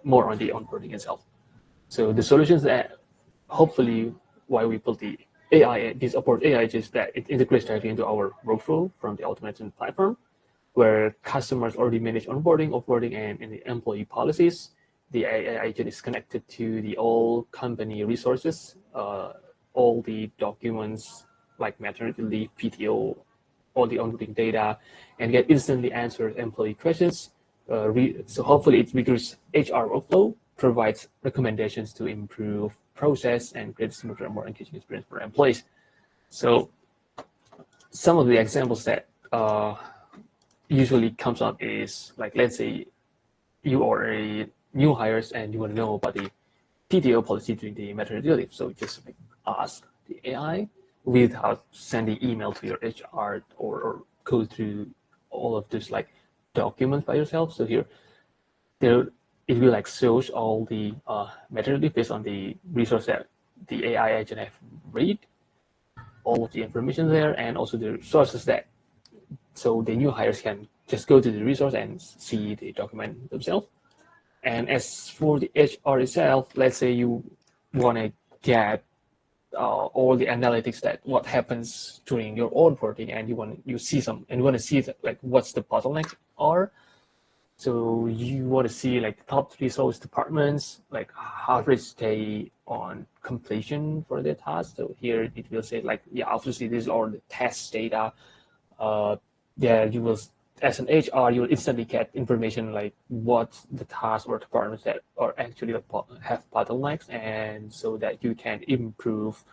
more on the onboarding itself. So the solutions that hopefully why we built the AI, this support AI, is that it integrates directly into our workflow from the automation platform, where customers already manage onboarding, offboarding, and the employee policies. The AI agent is connected to the all company resources, all the documents like maternity leave, PTO, all the onboarding data, and get instantly answered employee questions. So hopefully it reduces HR workflow, provides recommendations to improve process, and create a smoother and more engaging experience for employees. So some of the examples that usually comes up is, like, let's say you are a new hires and you want to know about the PTO policy during the maternity leave. So just ask the AI without sending email to your HR or go through all of this like documents by yourself. So here, there it will like shows all the metadata based on the resource that the AI agent have read, all of the information there, and also the sources that, so the new hires can just go to the resource and see the document themselves. And as for the HR itself, let's say you want to get all the analytics that what happens during your onboarding, and you want to see that, like what's the bottlenecks are. So you want to see like the top 3 source departments, like average day on completion for their task. So here it will say like, yeah, obviously these are the test data. Yeah, you will, as an HR, you will instantly get information like what the tasks or departments that are actually have bottlenecks, and so that you can improve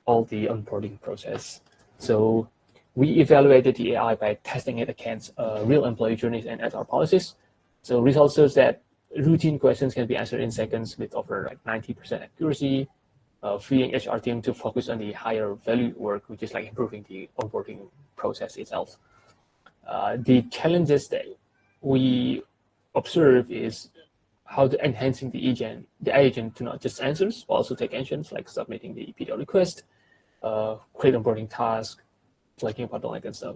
all the onboarding process. So we evaluated the AI by testing it against real employee journeys and HR policies. So results shows that routine questions can be answered in seconds with over like 90% accuracy, freeing HR team to focus on the higher value work, which is like improving the onboarding process itself. The challenges that we observe is how to enhancing the agent to not just answers, but also take actions like submitting the PDL request, create onboarding task, flagging bottleneck and stuff.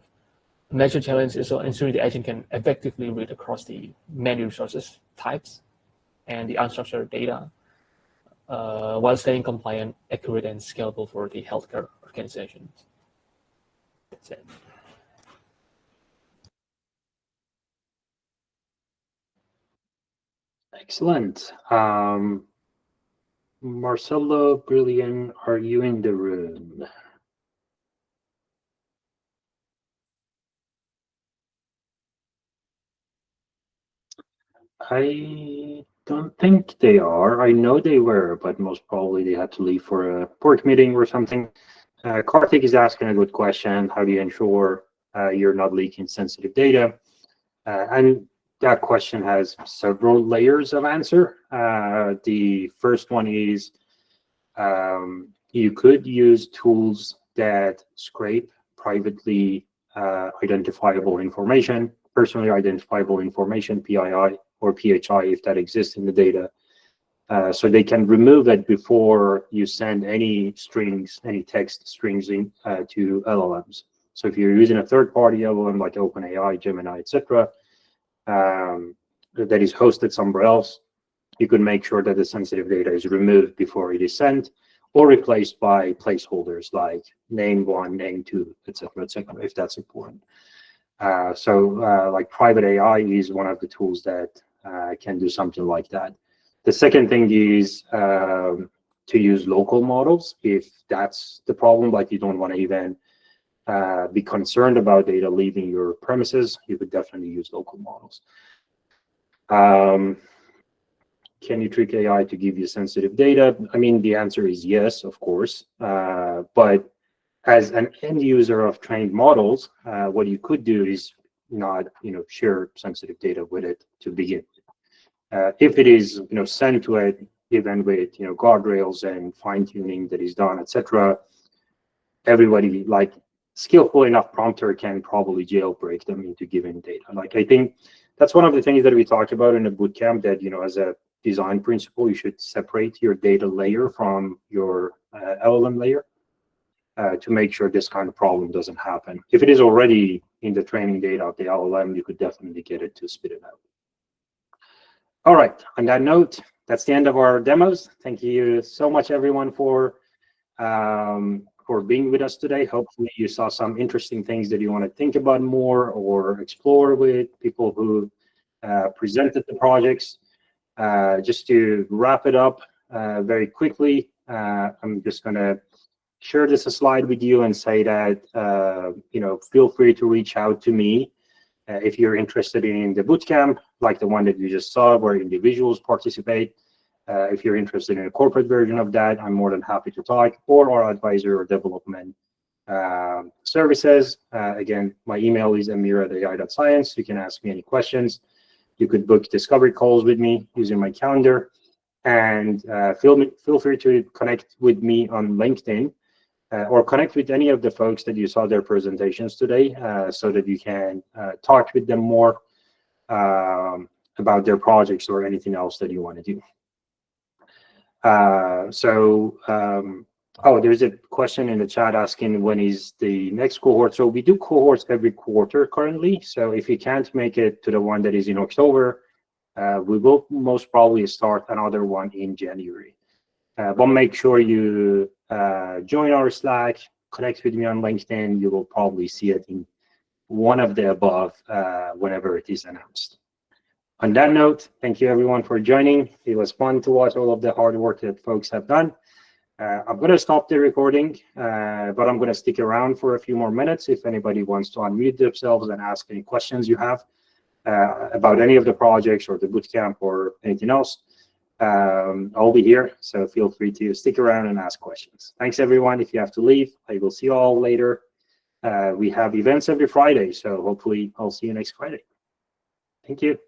A major challenge is ensuring the agent can effectively read across the many resources types and the unstructured data, while staying compliant, accurate, and scalable for the healthcare organizations. That's it. Excellent. Marcelo Brilliant, are you in the room? I don't think they are. I know they were, but most probably they had to leave for a board meeting or something. Karthik is asking a good question. How do you ensure you're not leaking sensitive data? And that question has several layers of answer. The first one is you could use tools that scrape privately identifiable information, personally identifiable information, PII or PHI if that exists in the data. So they can remove it before you send any strings, any text strings in to LLMs. So if you're using a third-party LLM like OpenAI, Gemini, etc., that is hosted somewhere else, you could make sure that the sensitive data is removed before it is sent or replaced by placeholders like name 1, name 2, etc., if that's important. Like private AI is one of the tools that can do something like that. The second thing is to use local models if that's the problem, like you don't want to even be concerned about data leaving your premises. You could definitely use local models. Can you trick AI to give you sensitive data? I mean, the answer is yes, of course. But as an end user of trained models, what you could do is not, share sensitive data with it to begin with. If it is, sent to it, even with, guardrails and fine tuning that is done, etc., everybody like skillful enough prompter can probably jailbreak them into giving data. Like I think that's one of the things that we talked about in the bootcamp, that as a design principle, you should separate your data layer from your LLM layer to make sure this kind of problem doesn't happen. If it is already in the training data of the LLM, you could definitely get it to spit it out. All right, on that note, that's the end of our demos. Thank you so much, everyone, for being with us today. Hopefully you saw some interesting things that you want to think about more or explore with people who presented the projects. Just to wrap it up very quickly, I'm just going to share this slide with you and say that, feel free to reach out to me if you're interested in the bootcamp, like the one that you just saw, where individuals participate. If you're interested in a corporate version of that, I'm more than happy to talk, or our advisor or development services. Again, my email is amir@ai.science. You can ask me any questions. You could book discovery calls with me using my calendar, and feel free to connect with me on LinkedIn. or connect with any of the folks that you saw their presentations today, so that you can talk with them more about their projects or anything else that you want to do. Oh, there's a question in the chat asking when is the next cohort. So we do cohorts every quarter currently. So if you can't make it to the one that is in October, we will most probably start another one in January. But make sure you join our Slack, connect with me on LinkedIn. You will probably see it in one of the above whenever it is announced. On that note, thank you everyone for joining. It was fun to watch all of the hard work that folks have done. I'm going to stop the recording, but I'm going to stick around for a few more minutes if anybody wants to unmute themselves and ask any questions you have about any of the projects or the bootcamp or anything else. I'll be here, so feel free to stick around and ask questions. Thanks everyone. If you have to leave, I will see you all later. We have events every Friday, so hopefully I'll see you next Friday. Thank you.